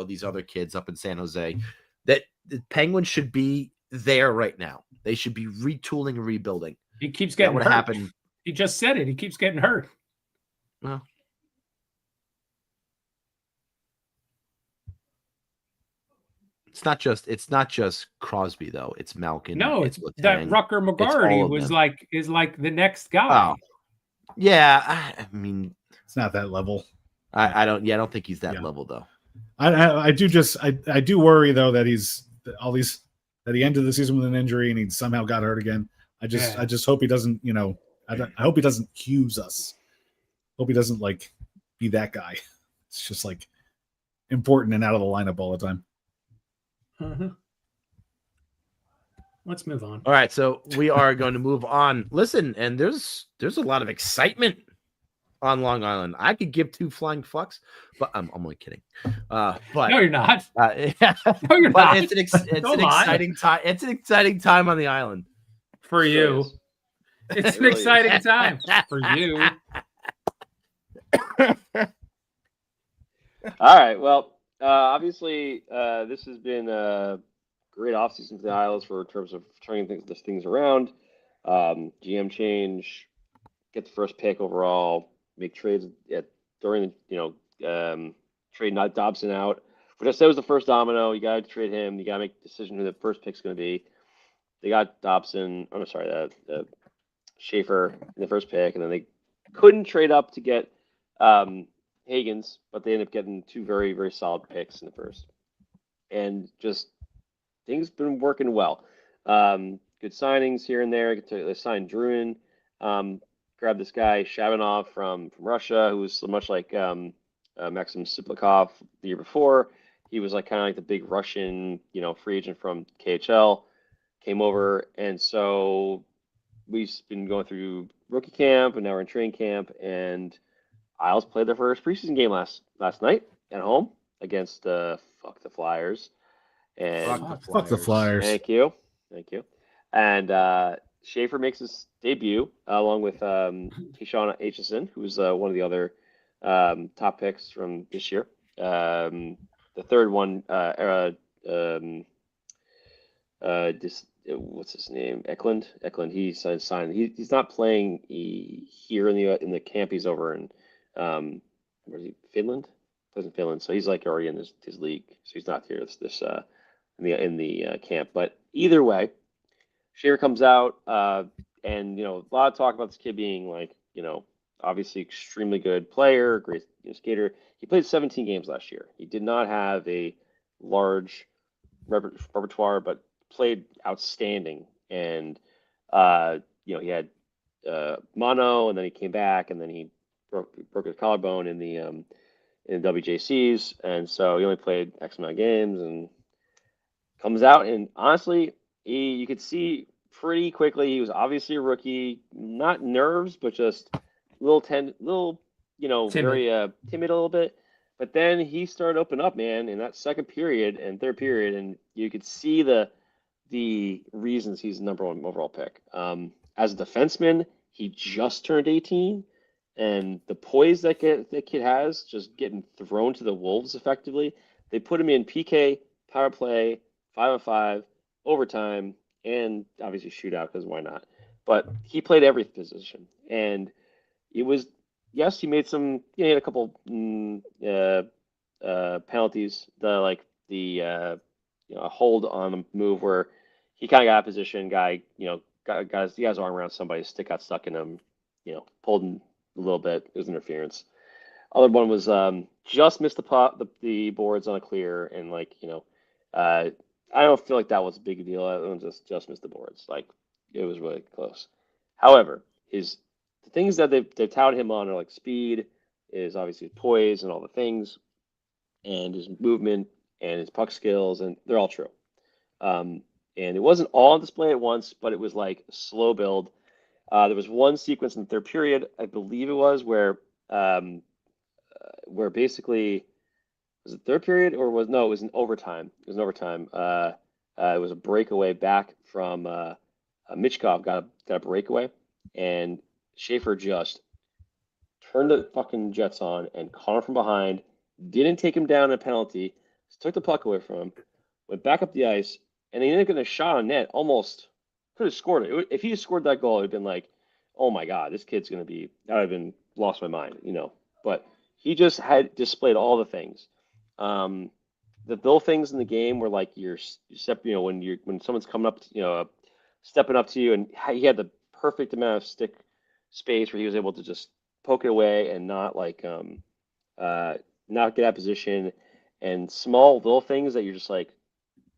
these other kids up in San Jose. That the Penguins should be there right now. They should be retooling and rebuilding. He keeps getting hurt. Happen. He just said it. He keeps getting hurt. Well, it's not just Crosby though. It's Malkin. No, it's that Rucker McGarty is like the next guy. Oh. Yeah, I mean, it's not that level. I don't think he's that level though. I do worry though that that he ended the season with an injury and he somehow got hurt again. I just hope he doesn't, I hope he doesn't accuse us. Hope he doesn't be that guy. It's just important and out of the lineup all the time. Uh-huh. Let's move on. All right, so we are going to move on. Listen, and there's a lot of excitement on Long Island. I could give 2 flying fucks, but I'm only kidding. But no, you're not. No, you're not. It's an exciting time. It's an exciting time on the island for you. It's an exciting time for you. All right. Well, obviously, this has been a great offseason for the Isles in terms of turning things around. GM change, get the first pick overall, make trades during trading Dobson out. But that was the first domino. You got to trade him. You got to make a decision who the first pick's going to be. They got Dobson. I'm sorry, Schaefer in the first pick, and then they couldn't trade up to get Higgins, but they ended up getting 2 very, very solid picks in the first. And just things been working well. Good signings here and there. They signed Druin. Grabbed this guy Shabanov from Russia, who was so much like Maxim Siplikov the year before. He was like kind of like the big Russian, free agent from KHL. Came over, and so we've been going through rookie camp, and now we're in training camp. And Isles played their first preseason game last night at home against the Flyers. And fuck the Flyers. Thank you. And Schaefer makes his debut along with Keyshawn Aitchison, who's one of the other top picks from this year. The third one, what's his name? Eklund. He signed. He's not playing here in the camp. He's over in where is he? Finland. Plays in Finland, so he's like already in his league. So he's not here in the camp. But either way, Schaefer comes out, and a lot of talk about this kid being like obviously extremely good player, great skater. He played 17 games last year. He did not have a large repertoire, but played outstanding. And he had mono, and then he came back, and then he broke his collarbone in the WJCs, and so he only played X amount of games, and comes out, and honestly, you could see pretty quickly he was obviously a rookie, not nerves, but just timid. Very timid a little bit. But then he started to open up, man, in that second period and third period, and you could see the reasons he's the number 1 overall pick. As a defenseman, he just turned 18, and the poise that kid has, just getting thrown to the wolves effectively. They put him in PK, power play, 5-on-5, overtime, and obviously shootout, because why not? But he played every position, and it was, yes, he made some. He had a couple penalties. A hold on a move where he kind of got a position. Guy, got his arm around somebody, stick got stuck in him. Pulled him a little bit. It was interference. Other one was just missed the boards on a clear, and I don't feel like that was a big deal. That one just missed the boards. Like, it was really close. However, the things that they've touted him on are like speed, is obviously poise and all the things, and his movement and his puck skills, and they're all true. And it wasn't all on display at once, but it was like a slow build. There was one sequence in the third period, I believe it was, where basically, was it third period or it was in overtime. It was in overtime. It was a breakaway back from Michkov got a breakaway, and Schaefer just turned the fucking Jets on and caught him from behind, didn't take him down in a penalty, took the puck away from him, went back up the ice, and he ended up getting a shot on net, almost could have scored it. If he had scored that goal, it would have been like, oh my God, this kid's going to be, I would have been lost my mind, But he just had displayed all the things. The little things in the game were like when someone's coming up, stepping up to you, and he had the perfect amount of stick space where he was able to just poke it away and not not get out of position, and small little things that you're just like,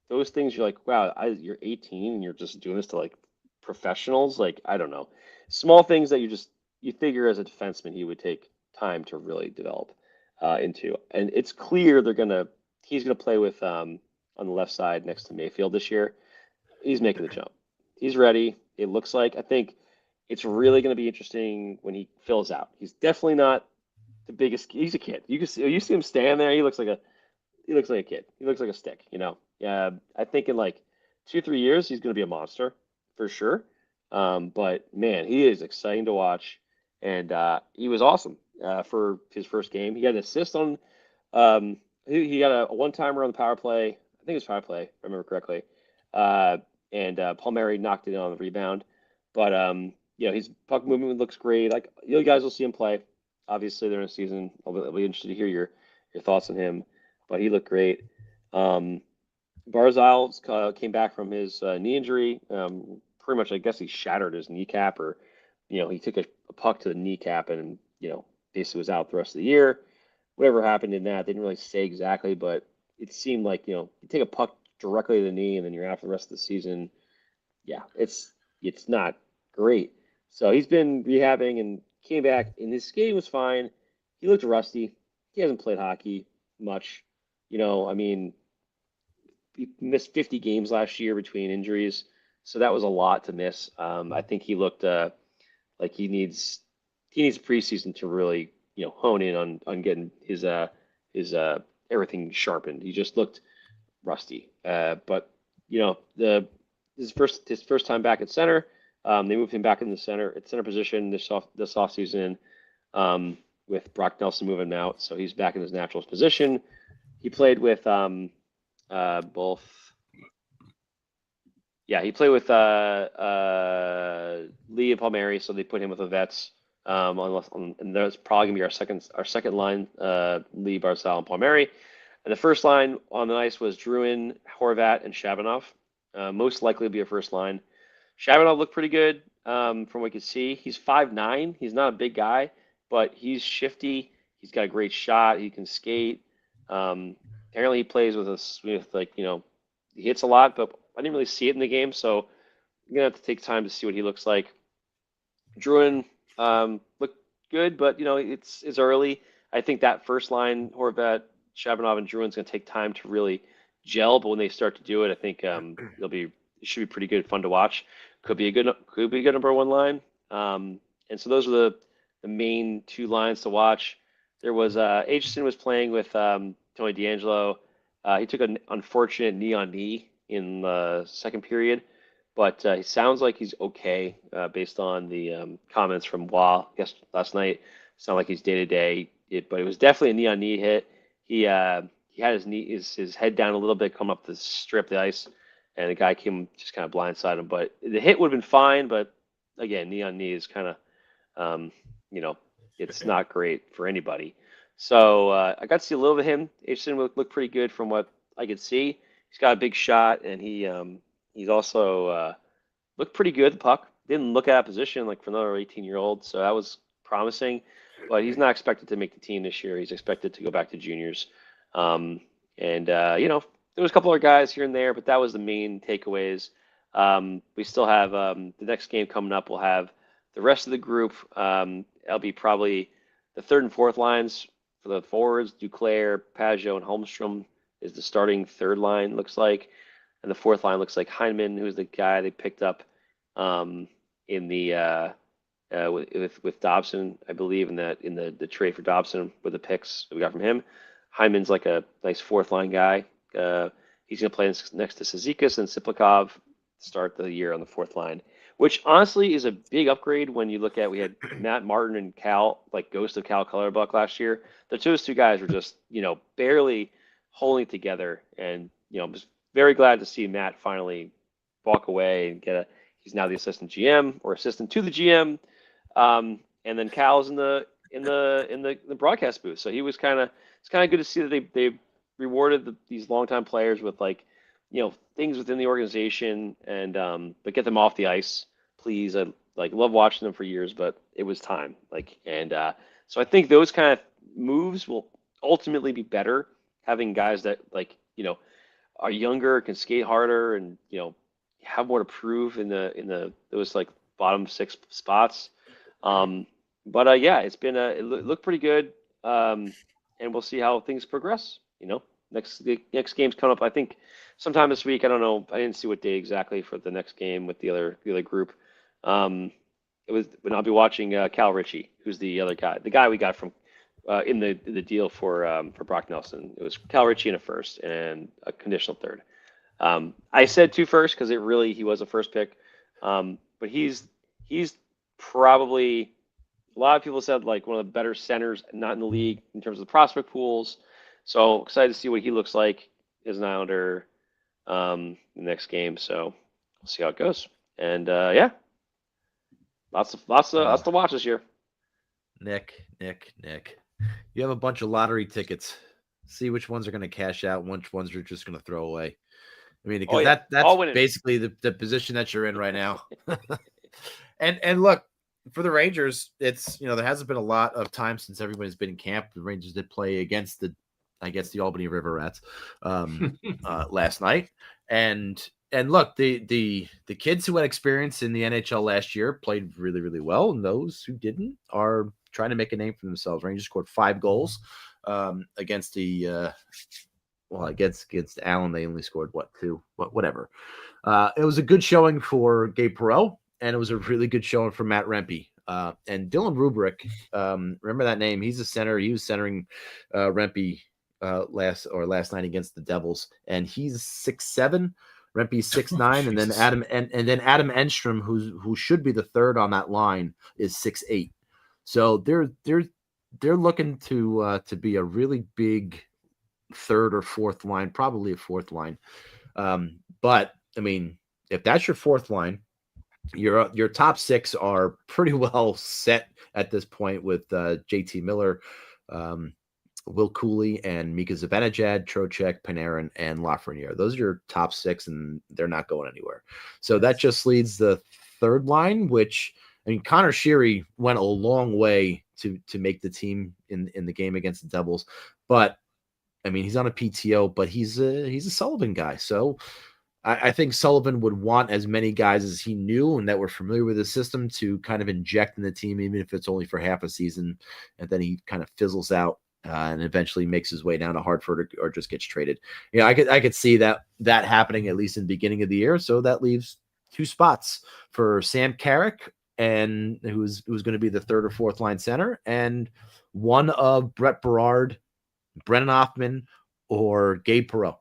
those things you're like, wow, you're 18 and you're just doing this to like professionals. Like, I don't know, small things that you figure as a defenseman he would take time to really develop into. And it's clear he's gonna play with on the left side next to Mayfield this year. He's making the jump. He's ready. It looks like. I think it's really going to be interesting when he fills out. He's definitely not the biggest. He's a kid. You see him stand there. He looks like a kid. He looks like a stick. Yeah. I think in like 2-3 years he's going to be a monster for sure. But man, he is exciting to watch, and he was awesome for his first game. He got an assist on. He got a one-timer on the power play. I think it was power play, if I remember correctly. And Palmieri knocked it on the rebound. But his puck movement looks great. Like, you guys will see him play. Obviously, they're in a season. I'll be interested to hear your thoughts on him. but he looked great. Barzal came back from his knee injury. Pretty much, I guess he shattered his kneecap, or he took a puck to the kneecap and basically was out the rest of the year. Whatever happened in that, they didn't really say exactly, but it seemed like you take a puck directly to the knee and then you're out for the rest of the season. Yeah, it's not great. So he's been rehabbing and came back, and his skating was fine. He looked rusty. He hasn't played hockey much. I mean, he missed 50 games last year between injuries, so that was a lot to miss. I think he looked like he needs preseason to really hone in on getting his everything sharpened. He just looked rusty. But his first time back at center. They moved him back in the center position this offseason, with Brock Nelson moving out, so he's back in his natural position. He played with both. Yeah, he played with Lee and Palmieri, so they put him with the vets. And that's probably gonna be our second line, Lee, Barzal, and Palmieri. And the first line on the ice was Druin, Horvat, and Shabanov. Most likely to be a first line. Shabanov looked pretty good from what we could see. He's 5'9". He's not a big guy, but he's shifty. He's got a great shot. He can skate. Apparently, he plays with he hits a lot, but I didn't really see it in the game, so I'm gonna have to take time to see what he looks like. Druin looked good, but it's early. I think that first line, Horvat, Shabanov, and Druin's gonna take time to really gel, but when they start to do it, I think it should be pretty good, fun to watch. Could be a good number one line. And so those are the main two lines to watch. There was Aitchison was playing with Tony DeAngelo. He took an unfortunate knee on knee in the second period, but he sounds like he's okay based on the comments from Wah last night. Sound like he's day to day, but it was definitely a knee on knee hit. He had his head down a little bit, come up the strip, the ice, and the guy came just kind of blindsided him. But the hit would have been fine, but again, knee on knee is kind of, it's not great for anybody. So I got to see a little bit of him. Aitchison looked pretty good from what I could see. He's got a big shot, and he's also looked pretty good. The puck didn't look out of position like for another 18-year-old, so that was promising. But he's not expected to make the team this year. He's expected to go back to juniors. There was a couple other guys here and there, but that was the main takeaways. We still have the next game coming up. We'll have the rest of the group. That'll be probably the third and fourth lines for the forwards. Duclair, Pajot, and Holmstrom is the starting third line, looks like. And the fourth line looks like Heineman, who's the guy they picked up in the with Dobson, I believe, in the trade for Dobson with the picks that we got from him. Hyman's like a nice fourth line guy. He's going to play next to Cizikas and Siplikov to start the year on the fourth line, which honestly is a big upgrade when you look at, we had Matt Martin and Cal, like ghost of Cal Clutterbuck last year. Those two guys were just, barely holding together. And, I'm just very glad to see Matt finally walk away and he's now the assistant GM or assistant to the GM. And then Cal's in the broadcast booth. So it's kind of good to see that they rewarded these longtime players with things within the organization and but get them off the ice, please. I love watching them for years, but it was time. So I think those kind of moves will ultimately be better, having guys that are younger, can skate harder, and have more to prove in those bottom six spots. Yeah, it looked pretty good, and we'll see how things progress. Next game's coming up, I think, sometime this week. I don't know. I didn't see what day exactly for the next game with the other group. When I'll be watching Cal Ritchie, who's the other guy, the guy we got from in the deal for Brock Nelson. It was Cal Ritchie in a first and a conditional third. I said 2 first because he was a first pick, but he's probably, a lot of people said, one of the better centers not in the league in terms of the prospect pools. So excited to see what he looks like as an Islander the next game. So we'll see how it goes. And lots to watch this year. Nick, you have a bunch of lottery tickets. see which ones are going to cash out, and which ones are just going to throw away. I mean, because that's basically the position that you're in right now. and look, for the Rangers, it's there hasn't been a lot of time since everybody's been in camp. The Rangers did play against the Albany River Rats last night, and look, the kids who had experience in the NHL last year played really, really well, and those who didn't are trying to make a name for themselves. Rangers scored 5 goals against the against Allen. They only scored 2, but whatever. It was a good showing for Gabe Perreault, and it was a really good showing for Matt Rempe. And Dylan Rubrick, remember that name? He's a center. He was centering Rempe last night against the Devils, and he's 6'7". Rempe's 6'9", and then Adam Enstrom, who should be the third on that line, is 6'8". So they're looking to be a really big third or fourth line, probably a fourth line. But I mean, if that's your fourth line, your top 6 are pretty well set at this point with JT Miller, Will Cooley, and Mika Zibanejad, Trocheck, Panarin, and Lafreniere. Those are your top 6, and they're not going anywhere. So that just leads the third line, which, I mean, Connor Sheary went a long way to make the team in the game against the Devils. But, I mean, he's on a PTO, but he's a Sullivan guy. So I think Sullivan would want as many guys as he knew and that were familiar with the system to kind of inject in the team, even if it's only for half a season, and then he kind of fizzles out. And eventually makes his way down to Hartford or just gets traded. I could see that happening at least in the beginning of the year. So that leaves 2 spots for Sam Carrick, and who's going to be the third or fourth line center, and one of Brett Berard, Brennan Hoffman, or Gabe Perreault.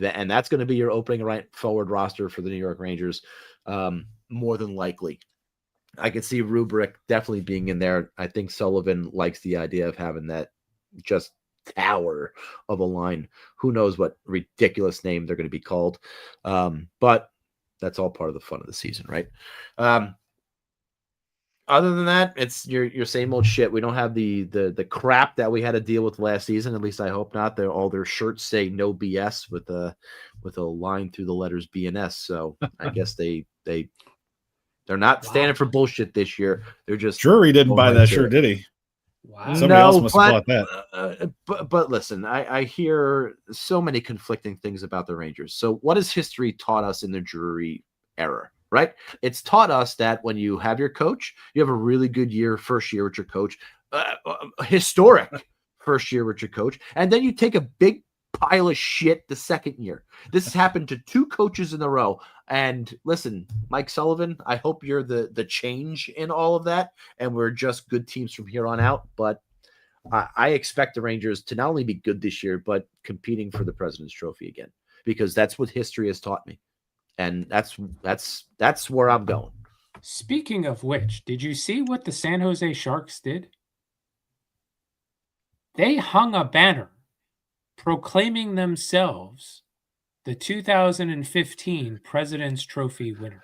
And that's going to be your opening right forward roster for the New York Rangers, more than likely. I could see Rubrick definitely being in there. I think Sullivan likes the idea of having that just tower of a line. Who knows what ridiculous name they're going to be called. But that's all part of the fun of the season, right? Other than that, it's your same old shit. We don't have the crap that we had to deal with last season. At least I hope not. All their shirts say no BS with a line through the letters BNS. So I guess they're not standing for bullshit this year. They're just Drury didn't buy that shirt, did he? Wow. Somebody else must have bought that. But listen, I hear so many conflicting things about the Rangers. So what has history taught us in the Drury era, right? It's taught us that when you have your coach, you have a really good first year with your coach, historic first year with your coach, and then you take a big pile of shit the second year. This has happened to 2 coaches in a row. And listen, Mike Sullivan, I hope you're the change in all of that, and we're just good teams from here on out. But I expect the Rangers to not only be good this year, but competing for the President's Trophy again, because that's what history has taught me, and that's where I'm going. Speaking of which, did you see what the San Jose Sharks did? They hung a banner proclaiming themselves the 2015 President's Trophy winner.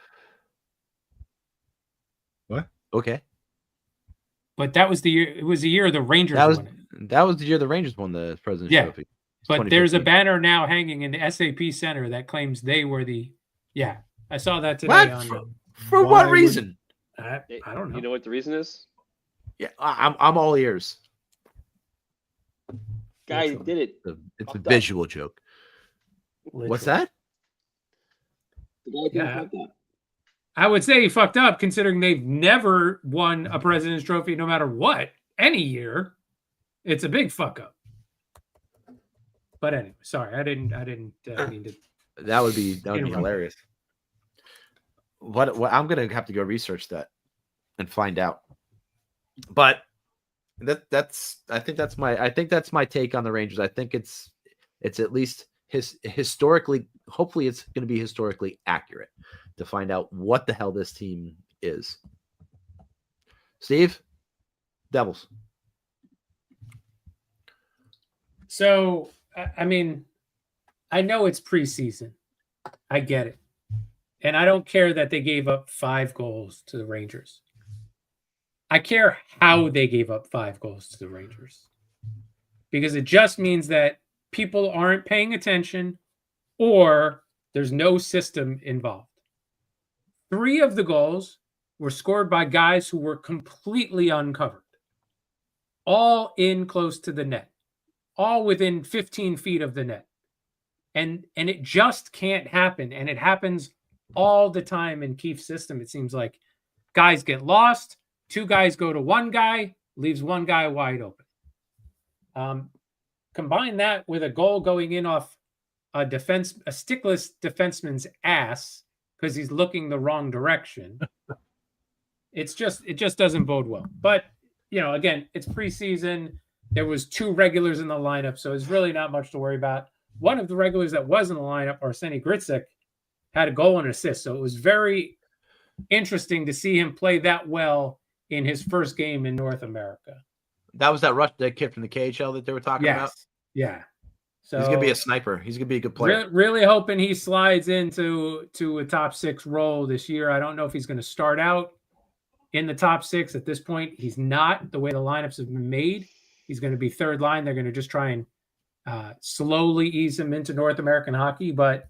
What? Okay. But that was the year. It was the year the Rangers won it. That was the year the Rangers won the President's Trophy. But there's a banner now hanging in the SAP Center that claims they were the. Yeah, I saw that today. What? For what reason? I don't know. You know what the reason is? Yeah, I'm all ears. Guy did it. It's a visual joke. Literally. What's that? The guy did that. I would say he fucked up, considering they've never won a President's Trophy, no matter what, any year. It's a big fuck up. But anyway, sorry, I didn't mean to. That would be hilarious. What I'm gonna have to go research that and find out. But I think that's my take on the Rangers. I think it's at least historically, hopefully it's going to be historically accurate to find out what the hell this team is. Steve, Devils. So, I mean, I know it's preseason. I get it. And I don't care that they gave up 5 goals to the Rangers. I care how they gave up 5 goals to the Rangers. because it just means that people aren't paying attention or there's no system involved. 3 of the goals were scored by guys who were completely uncovered, all in close to the net, all within 15 feet of the net. And it just can't happen. And it happens all the time in Keefe's system. It seems like guys get lost. 2 guys go to 1 guy, leaves 1 guy wide open. Combine that with a goal going in off a stickless defenseman's ass because he's looking the wrong direction. It just doesn't bode well. But, again, it's preseason. There was 2 regulars in the lineup, so it's really not much to worry about. One of the regulars that was in the lineup, Arseny Gritsik, had a goal and assist. So it was very interesting to see him play that well in his first game in North America. That was that kid from the KHL that they were talking about? Yeah. So he's going to be a sniper. He's going to be a good player. Really hoping he slides into a top 6 role this year. I don't know if he's going to start out in the top 6. At this point, he's not. The way the lineups have been made, he's going to be third line. They're going to just try and slowly ease him into North American hockey. But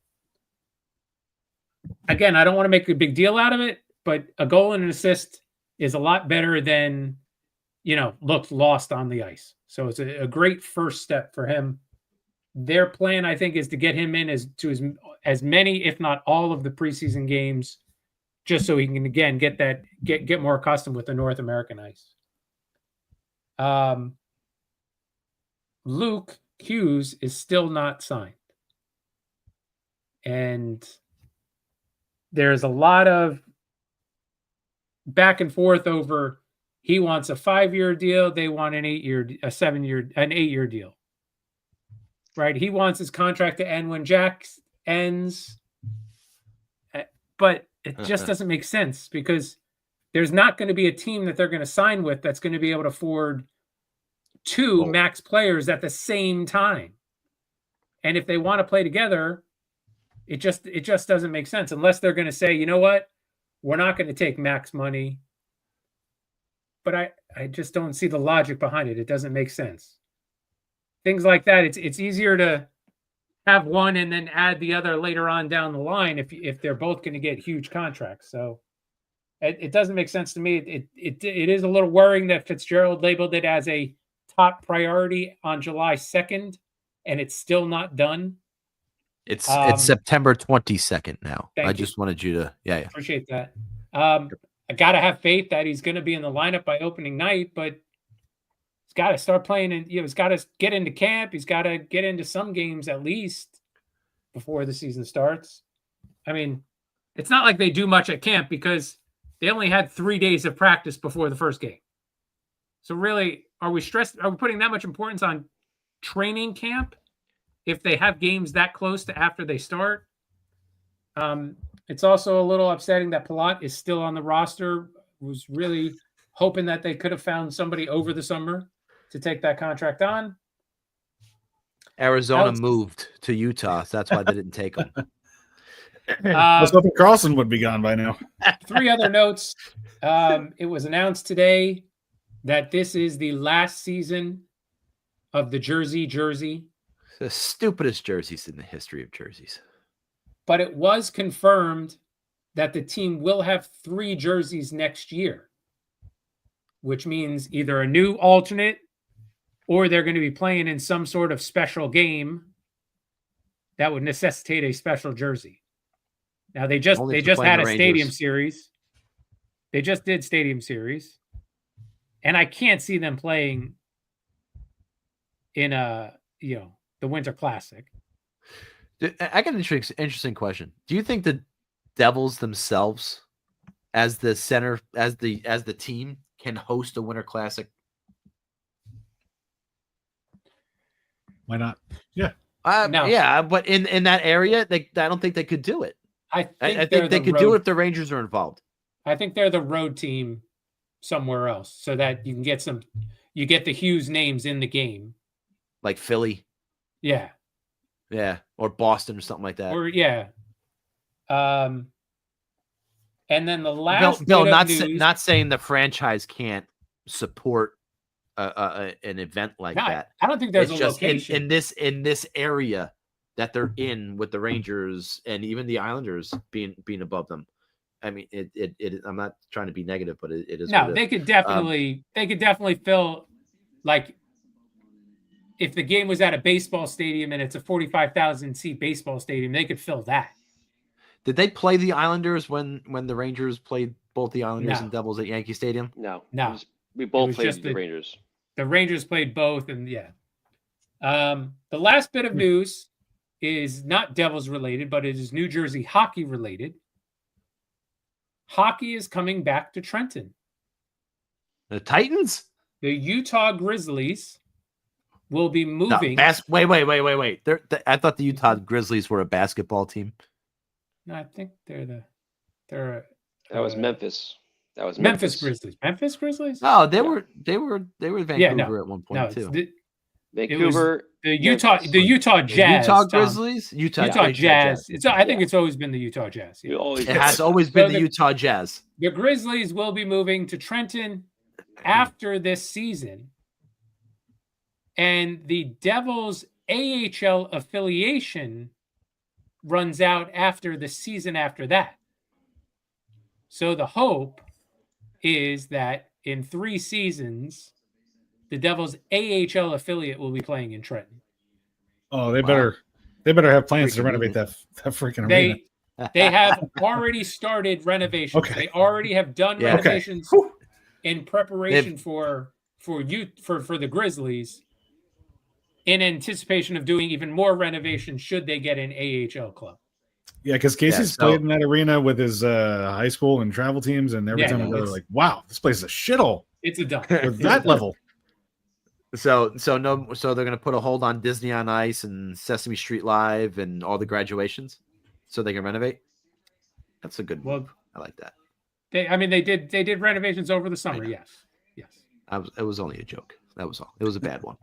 again, I don't want to make a big deal out of it, but a goal and an assist is a lot better than, looks lost on the ice. So it's a great first step for him. Their plan, I think, is to get him in as many, if not all, of the preseason games, just so he can again get more accustomed with the North American ice. Luke Hughes is still not signed, and there's a lot of back and forth over. He wants a 5-year deal. They want an 8-year deal. Right? He wants his contract to end when Jack ends. But it just doesn't make sense because there's not going to be a team that they're going to sign with that's going to be able to afford 2 max players at the same time. And if they want to play together, it just doesn't make sense unless they're going to say, you know what, we're not going to take max money. But I just don't see the logic behind it. It doesn't make sense. Things like that, it's easier to have one and then add the other later on down the line if they're both going to get huge contracts. So it doesn't make sense to me. It is a little worrying that Fitzgerald labeled it as a top priority on July 2nd, and it's still not done. It's September 22nd now. I just wanted you to, yeah. Appreciate that. I got to have faith that he's going to be in the lineup by opening night, but he's got to start playing and he's got to get into camp. He's got to get into some games at least before the season starts. I mean, it's not like they do much at camp because they only had 3 days of practice before the first game. So really, are we putting that much importance on training camp if they have games that close to after they start? It's also a little upsetting that Palat is still on the roster. Was really hoping that they could have found somebody over the summer to take that contract on. Arizona moved to Utah, so that's why they didn't take him. I was hoping Carlson would be gone by now. 3 other notes. It was announced today that this is the last season of the jersey. The stupidest jerseys in the history of jerseys. But it was confirmed that the team will have 3 jerseys next year, which means either a new alternate or they're going to be playing in some sort of special game that would necessitate a special jersey. Now they just had a stadium series. They just did stadium series. And I can't see them playing in the Winter Classic. I got an interesting question. Do you think the Devils themselves, as the center, as the team, can host a Winter Classic? Why not? Yeah. No. Yeah, but in that area, I don't think they could do it. I think they could do it if the Rangers are involved. I think they're the road team somewhere else so that you can get you get the Hughes names in the game. Like Philly. Yeah. Yeah. Or Boston or something like that. Or yeah. And then the last Bill, not saying the franchise can't support an event like that. I don't think there's it's a just location in this area that they're in with the Rangers and even the Islanders being above them. I mean, it I'm not trying to be negative, but it is. No, they could definitely fill, like, if the game was at a baseball stadium and it's a 45,000 seat baseball stadium, they could fill that. Did they play the Islanders when the Rangers played both the Islanders and Devils at Yankee Stadium? No. We both both played the Rangers. The Rangers played both, and yeah. The last bit of news is not Devils related, but it is New Jersey hockey related. Hockey is coming back to Trenton. The Titans? The Utah Grizzlies will be moving. Wait. I thought the Utah Grizzlies were a basketball team. No, I think they're that was Memphis. That was Memphis Grizzlies. Memphis Grizzlies? No, they were Vancouver at one point too. Vancouver, the Utah Jazz. Utah Grizzlies, Utah Jazz. I think it's always been the Utah Jazz. Yeah. It has always been the Utah Jazz. The Grizzlies will be moving to Trenton after this season, and the Devils AHL affiliation runs out after the season after that. So the hope is that in 3 seasons, the Devils AHL affiliate will be playing in Trenton. Oh, they better have plans to renovate that freaking arena. They have already started renovations. Okay. They already have done renovations in preparation for the Grizzlies, in anticipation of doing even more renovations should they get an AHL club. Yeah, because Casey's played in that arena with his high school and travel teams, and every time we go, they're like, "Wow, this place is a shithole." It's a dump. With that level. So they're gonna put a hold on Disney on Ice and Sesame Street Live and all the graduations, so they can renovate. That's a good move. I like that. They did renovations over the summer. Yes. It was only a joke. That was all. It was a bad one.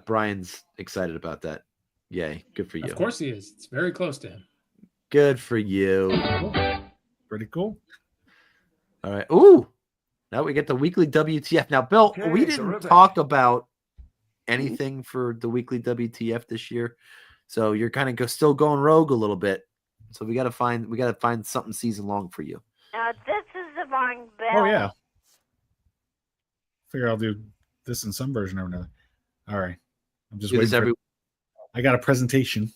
Brian's excited about that. Yay. Good for you. Of course he is. It's very close to him. Good for you. Pretty cool. All right. Ooh. Now we get the weekly WTF. Now, Bill, we didn't talk about anything for the weekly WTF this year. So you're kind of still going rogue a little bit. So we got to find something season long for you. This is the wrong bell. Oh yeah. Figure I'll do this in some version or another. All right. I'm just waiting. I got a presentation.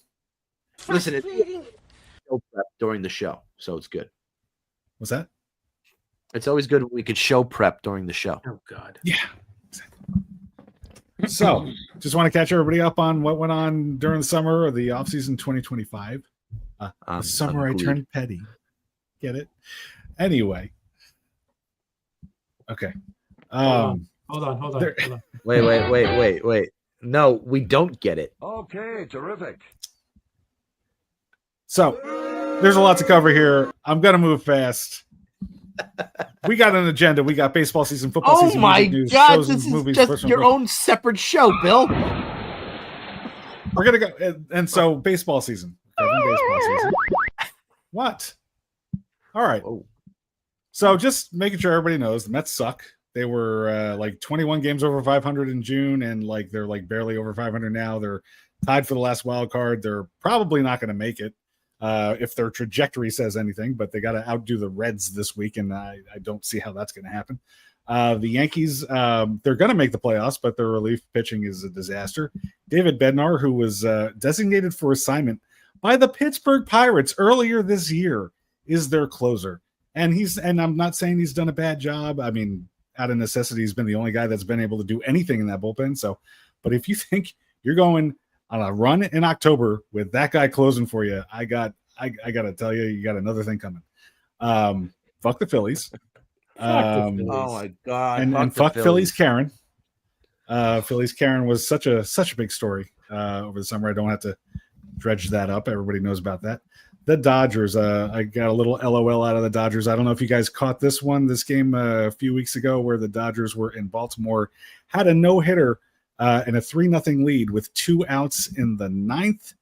Listen, it's show prep during the show, so it's good. What's that? It's always good when we could show prep during the show. Oh God. Yeah. So, just want to catch everybody up on what went on during the summer or the offseason 2025. The summer I turned petty. Get it? Anyway. Okay. Hold on. Wait. No, we don't get it. Okay, terrific. So, there's a lot to cover here. I'm going to move fast. We got an agenda. We got baseball season, football season. Oh my news, God, shows, this is movies, just your own separate show, Bill. We're going to go. And so, baseball season. What? All right. Whoa. So, just making sure everybody knows the Mets suck. They were like 21 games over 500 in June, and like they're like barely over 500 now. They're tied for the last wild card. They're probably not going to make it if their trajectory says anything, but they got to outdo the Reds this week, and I don't see how that's going to happen. The Yankees, they're going to make the playoffs, but their relief pitching is a disaster. David Bednar, who was designated for assignment by the Pittsburgh Pirates earlier this year, is their closer. And I'm not saying he's done a bad job. I mean, out of necessity, he's been the only guy that's been able to do anything in that bullpen. So, but if you think you're going on a run in October with that guy closing for you, I got to tell you, you got another thing coming. Fuck the Phillies. Oh my God. And fuck Phillies Karen. Phillies Karen was such a big story over the summer. I don't have to dredge that up. Everybody knows about that. The Dodgers, I got a little LOL out of the Dodgers. I don't know if you guys caught this game a few weeks ago where the Dodgers were in Baltimore, had a no-hitter and a 3-0 lead with 2 outs in the 9th,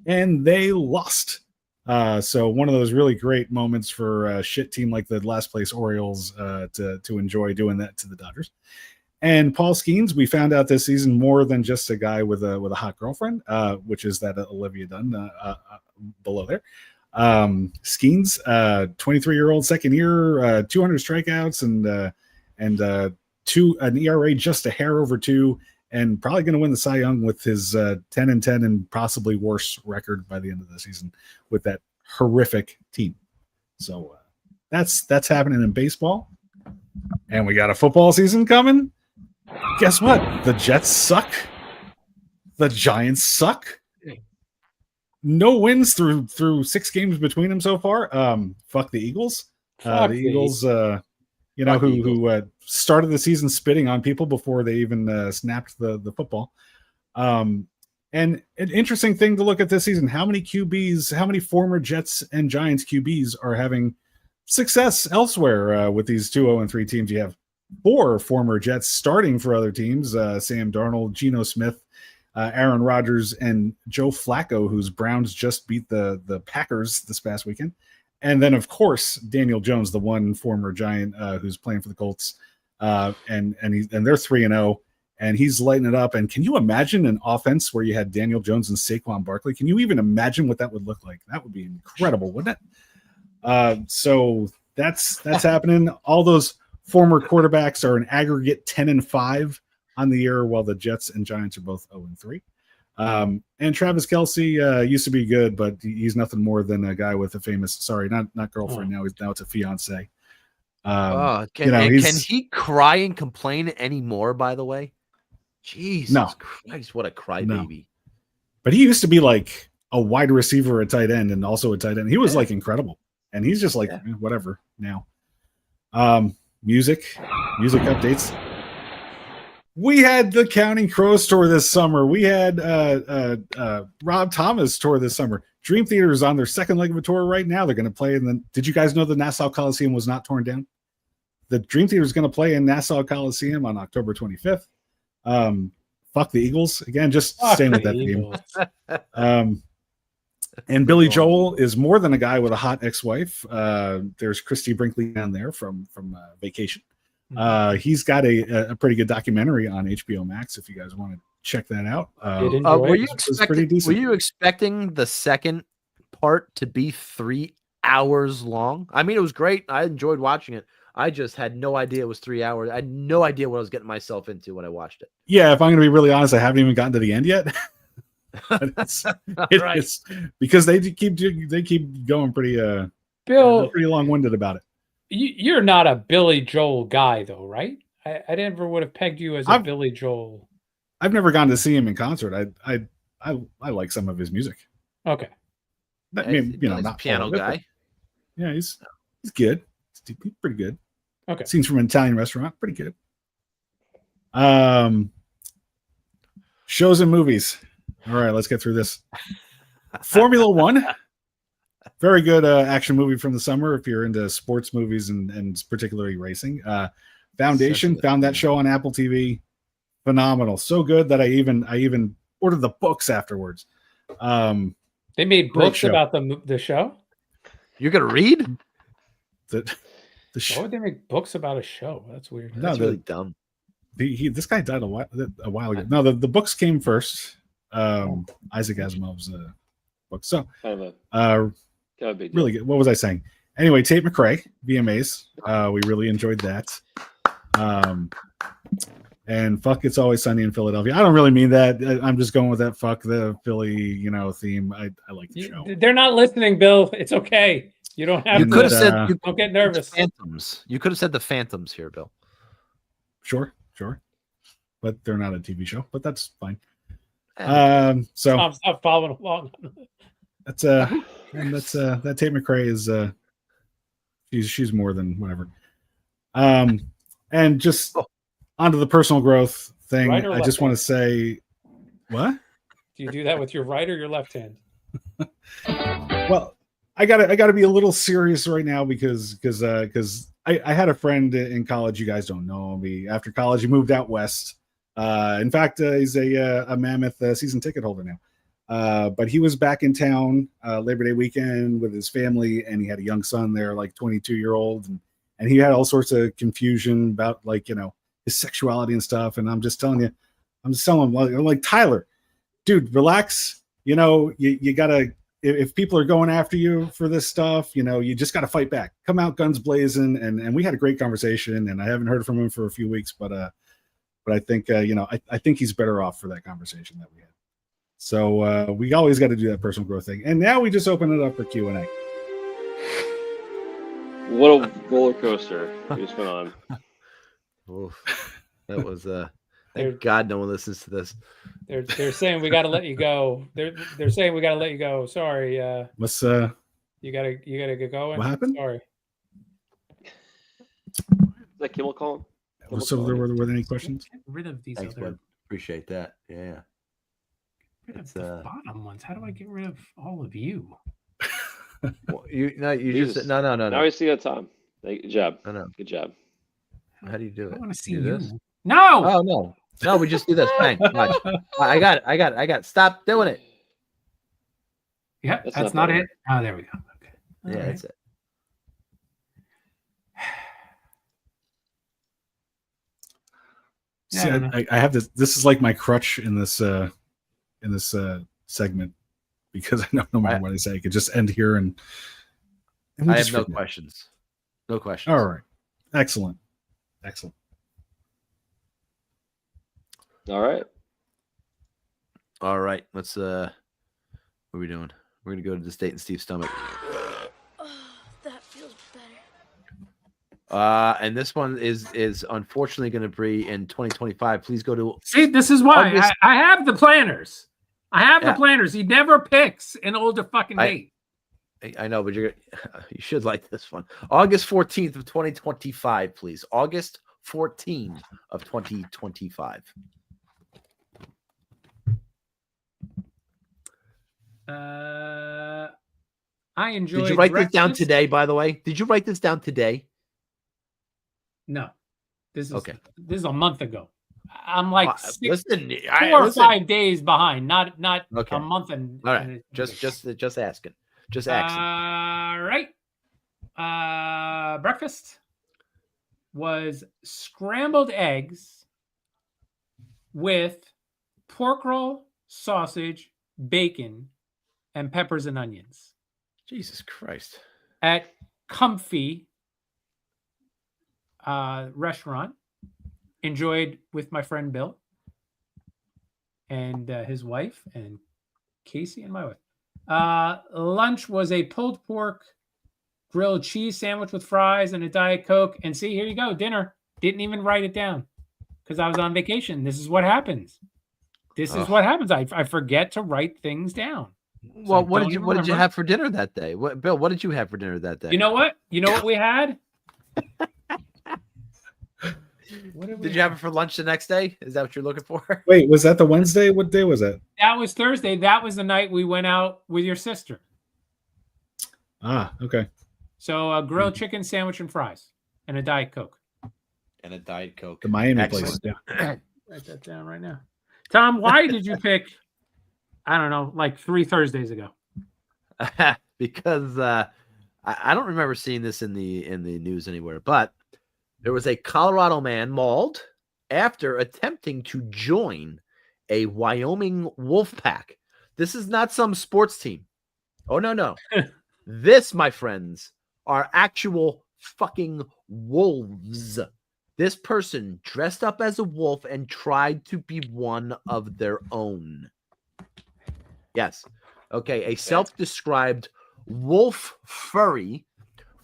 and they lost. So one of those really great moments for a shit team like the last place Orioles to enjoy doing that to the Dodgers. And Paul Skeens, we found out this season more than just a guy with a hot girlfriend, which is that Olivia Dunn below there. Skeens, 23-year-old, second year, 200 strikeouts and an ERA just a hair over 2, and probably going to win the Cy Young with his 10-10 and possibly worse record by the end of the season with that horrific team. So that's happening in baseball, and we got a football season coming. Guess what? The Jets suck. The Giants suck. No wins through 6 games between them so far. Fuck the Eagles. The Eagles, who started the season spitting on people before they even snapped the football. And an interesting thing to look at this season: how many QBs, how many former Jets and Giants QBs are having success elsewhere with these 2-0-3 teams? You have 4 former Jets starting for other teams: Sam Darnold, Geno Smith, Aaron Rodgers, and Joe Flacco, whose Browns just beat the Packers this past weekend. And then, of course, Daniel Jones, the one former Giant who's playing for the Colts, and they're 3-0, and he's lighting it up. And can you imagine an offense where you had Daniel Jones and Saquon Barkley? Can you even imagine what that would look like? That would be incredible, wouldn't it? So that's happening. All those former quarterbacks are an aggregate 10-5 on the year, while the Jets and Giants are both 0-3. And Travis Kelce used to be good, but he's nothing more than a guy with a famous, not girlfriend. Now it's a fiance. Can he cry and complain anymore, by the way? Jesus Christ, what a crybaby. No. But he used to be like a wide receiver, a tight end, and also a tight end. He was like incredible. And he's just like, whatever now. Music updates. We had the Counting Crows tour this summer. We had Rob Thomas tour this summer. Dream Theater is on their second leg of a tour right now. They're going to play did you guys know the Nassau Coliseum was not torn down? The Dream Theater is going to play in Nassau Coliseum on October 25th. Fuck the Eagles. Again, just staying with that theme. And Billy Joel is more than a guy with a hot ex-wife. There's Christy Brinkley down there from Vacation. He's got a pretty good documentary on HBO Max if you guys want to check that out. Were you expecting the second part to be 3 hours long? I mean, it was great. I enjoyed watching it. I just had no idea it was 3 hours. I had no idea what I was getting myself into when I watched it. Yeah, if I'm going to be really honest, I haven't even gotten to the end yet. It's because they keep going pretty Bill, pretty long-winded about it. You're not a Billy Joel guy, though, right? I never would have pegged you as a Billy Joel. I've never gone to see him in concert. I like some of his music. Okay. I mean, not a piano guy. Yeah, he's good. He's pretty good. Okay. Scenes from an Italian restaurant, pretty good. Shows and movies. All right, let's get through this. Formula One. Very good action movie from the summer if you're into sports movies and particularly racing. Foundation, found that show on Apple TV. Phenomenal. So good that I even ordered the books afterwards. They made books about the show? You're going to read? Why would they make books about a show? That's weird. That's really dumb. This guy died a while ago. No, the books came first. Isaac Asimov's book. So really good. What was I saying? Anyway, Tate McRae, VMAs. We really enjoyed that. And fuck, It's Always Sunny in Philadelphia. I don't really mean that. I'm just going with that fuck the Philly, theme. I like the show. They're not listening, Bill. It's okay. You don't have. You could have said. Don't get nervous. Phantoms. You could have said the Phantoms here, Bill. Sure. But they're not a TV show. But that's fine. So I'm following along. That's that Tate McRae is she's more than whatever. And just onto the personal growth thing. I just want to say, what? Do you do that with your right or your left hand? Well, I gotta be a little serious right now because I had a friend in college. You guys don't know me. After college, he moved out west. In fact, he's a Mammoth season ticket holder now. But he was back in town Labor Day weekend with his family, and he had a young son there, like 22-year-old, and he had all sorts of confusion about his sexuality and stuff. And I'm just telling him, like Tyler, dude, relax. You gotta, if people are going after you for this stuff, you just gotta fight back. Come out guns blazing. And we had a great conversation, and I haven't heard from him for a few weeks, but I think I think he's better off for that conversation that we had. So we always got to do that personal growth thing. And now we just open it up for Q&A. What a roller coaster we just went on. Oof. That was thank God no one listens to this. They're saying we got to let you go. They're saying we got to let you go. Sorry. What's you gotta get going. What happened? Sorry. Is that Kimmel calling? So were there any questions? Get rid of these Thanks, other. bud. Appreciate that. Yeah. Rid of the bottom ones. How do I get rid of all of you? Well, you Jesus. just no. Now I see that, Tom. Good job. No. Good job. How do you do it? I want to see Do you. this? No. Oh no. We just do this. Bang. Watch. I got it. Stop doing it. Yeah, that's not it. Oh, there we go. Okay. Yeah, that's it. See, I have this. This is like my crutch in this segment, because I know no matter what I say, I could just end here and I have no questions. No questions. All right. Excellent. All right. Let's what are we doing? We're gonna go to the State and Steve's stomach. Oh, that feels better. And this one is unfortunately going to be in 2025. Please go to. See, this is why I have the planners. The planners. He never picks an older fucking date. I know, but you should like this one. August 14th of 2025, please. August 14th of 2025. I enjoyed. Did you write this down today, by the way? Did you write this down today? No. This is okay. This is a month ago. I'm like 4 or 5 days behind, not okay. a month and. All right, just asking. Just asking. All right. Breakfast was scrambled eggs with pork roll, sausage, bacon, and peppers and onions. Jesus Christ! At Comfy restaurant. Enjoyed with my friend Bill and his wife and Casey and my wife. Lunch was a pulled pork grilled cheese sandwich with fries and a Diet Coke. And see, here you go, dinner. Didn't even write it down because I was on vacation. This is what happens. What happens. I forget to write things down. Well, so what did you have for dinner that day? Bill, what did you have for dinner that day? You know what we had? Did you have it for lunch the next day? Is that what you're looking for? Wait, was that the Wednesday? What day was that? That was Thursday. That was the night we went out with your sister. Ah, okay. So a grilled chicken sandwich and fries and a Diet Coke. The Miami place. Yeah. Write that down right now. Tom, why did you pick, I don't know, like 3 Thursdays ago? Because I don't remember seeing this in the news anywhere, but there was a Colorado man mauled after attempting to join a Wyoming wolf pack. This is not some sports team. Oh, no. This, my friends, are actual fucking wolves. This person dressed up as a wolf and tried to be one of their own. Yes. Okay, a self-described wolf furry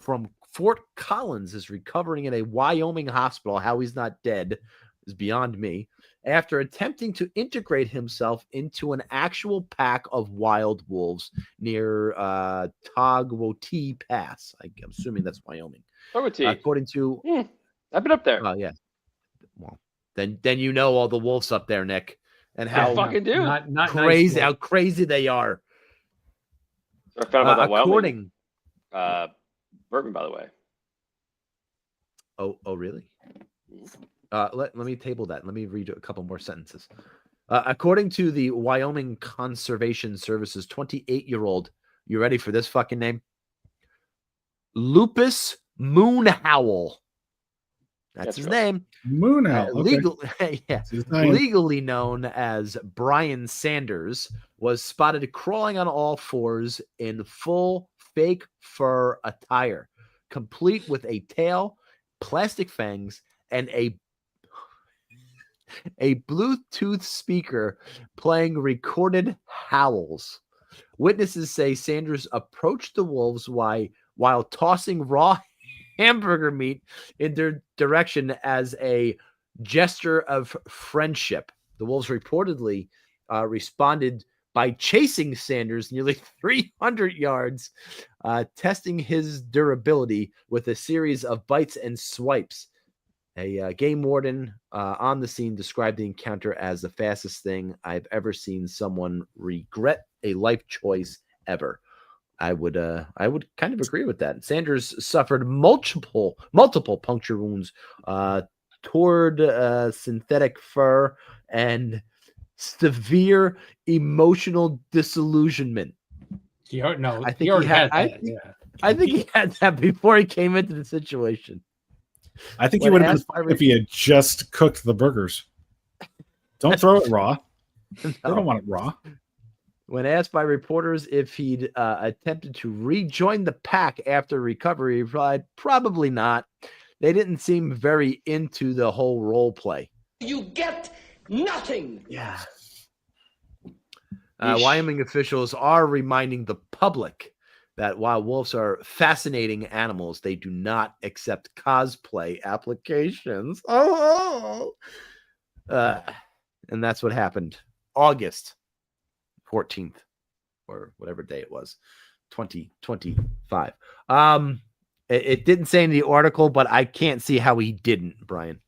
from Fort Collins is recovering in a Wyoming hospital. How he's not dead is beyond me. After attempting to integrate himself into an actual pack of wild wolves near Togwotee Pass. I'm assuming that's Wyoming. Togwotee. According to... I've been up there. Oh, yeah. Well, then you know all the wolves up there, Nick. And how I fucking do. Not crazy, nice how crazy they are. I found out that according, Wyoming bourbon, by the way. Oh, really? Let me table that. Let me read a couple more sentences. According to the Wyoming Conservation Service's 28-year-old, you ready for this fucking name? Lupus Moonhowl. That's his name. Moonhowl. Legally known as Brian Sanders, was spotted crawling on all fours in full fake fur attire, complete with a tail, plastic fangs, and a Bluetooth speaker playing recorded howls. Witnesses say Sanders approached the wolves while tossing raw hamburger meat in their direction as a gesture of friendship. The wolves reportedly responded by chasing Sanders nearly 300 yards, testing his durability with a series of bites and swipes. A game warden on the scene described the encounter as the fastest thing I've ever seen someone regret a life choice ever. I would kind of agree with that. Sanders suffered multiple puncture wounds toward synthetic fur and severe emotional disillusionment. I think he had that before he came into the situation. I think he would have been fine if he had just cooked the burgers. Don't throw it raw. No. They don't want it raw. When asked by reporters if he'd attempted to rejoin the pack after recovery, he replied, "Probably not. They didn't seem very into the whole role play." You get nothing. Yeah. Wyoming officials are reminding the public that while wolves are fascinating animals, they do not accept cosplay applications. And that's what happened August 14th or whatever day it was, 2025. It didn't say in the article, but I can't see how he didn't, Brian.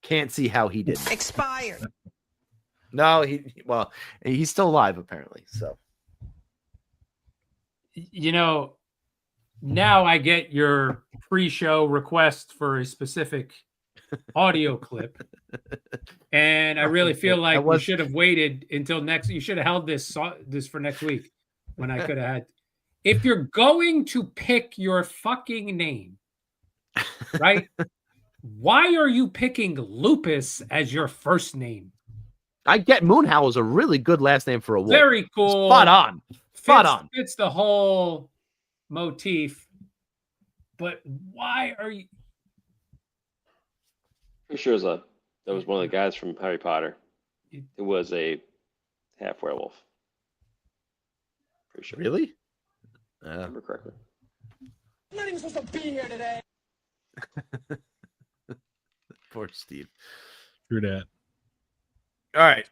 Can't see how he didn't. Expired. No, he's still alive apparently. So, now I get your pre-show request for a specific audio clip, and I really feel like we should have waited until next. You should have held this for next week when I could have had. If you're going to pick your fucking name, right? Why are you picking Lupus as your first name? I get Moonhowl is a really good last name for a wolf. Very cool. Spot on. Fits the whole motif. But why are you? Pretty sure that was one of the guys from Harry Potter. It was a half werewolf. Pretty sure. Really? Remember correctly. I'm not even supposed to be here today. Poor Steve. True that. All right.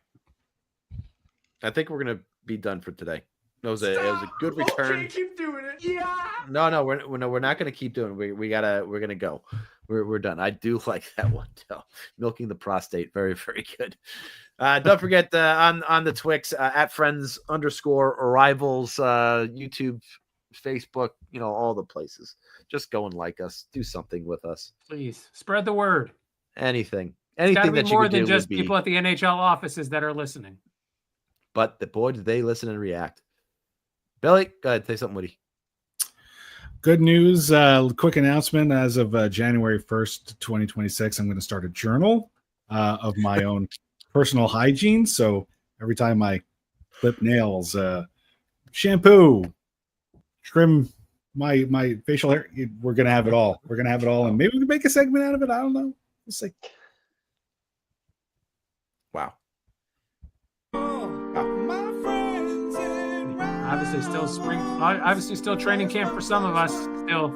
I think we're gonna be done for today. It was a good return. Okay, keep doing it. Yeah. No, we're not gonna keep doing it. We're gonna go. We're done. I do like that one too. Milking the prostate. Very, very good. Don't forget on the Twix at friends_arrivals, YouTube, Facebook, all the places. Just go and like us. Do something with us. Please spread the word. Anything It's gotta be that more you could than do just would people at the NHL offices that are listening. But boy, did they listen and react. Billy, go ahead, say something, Woody. Good news. Quick announcement. As of January 1st, 2026, I'm going to start a journal of my own personal hygiene. So every time I clip nails, shampoo, trim my facial hair, we're going to have it all. We're going to have it all. And maybe we can make a segment out of it. I don't know. We'll see. Wow. Obviously still training camp for some of us still.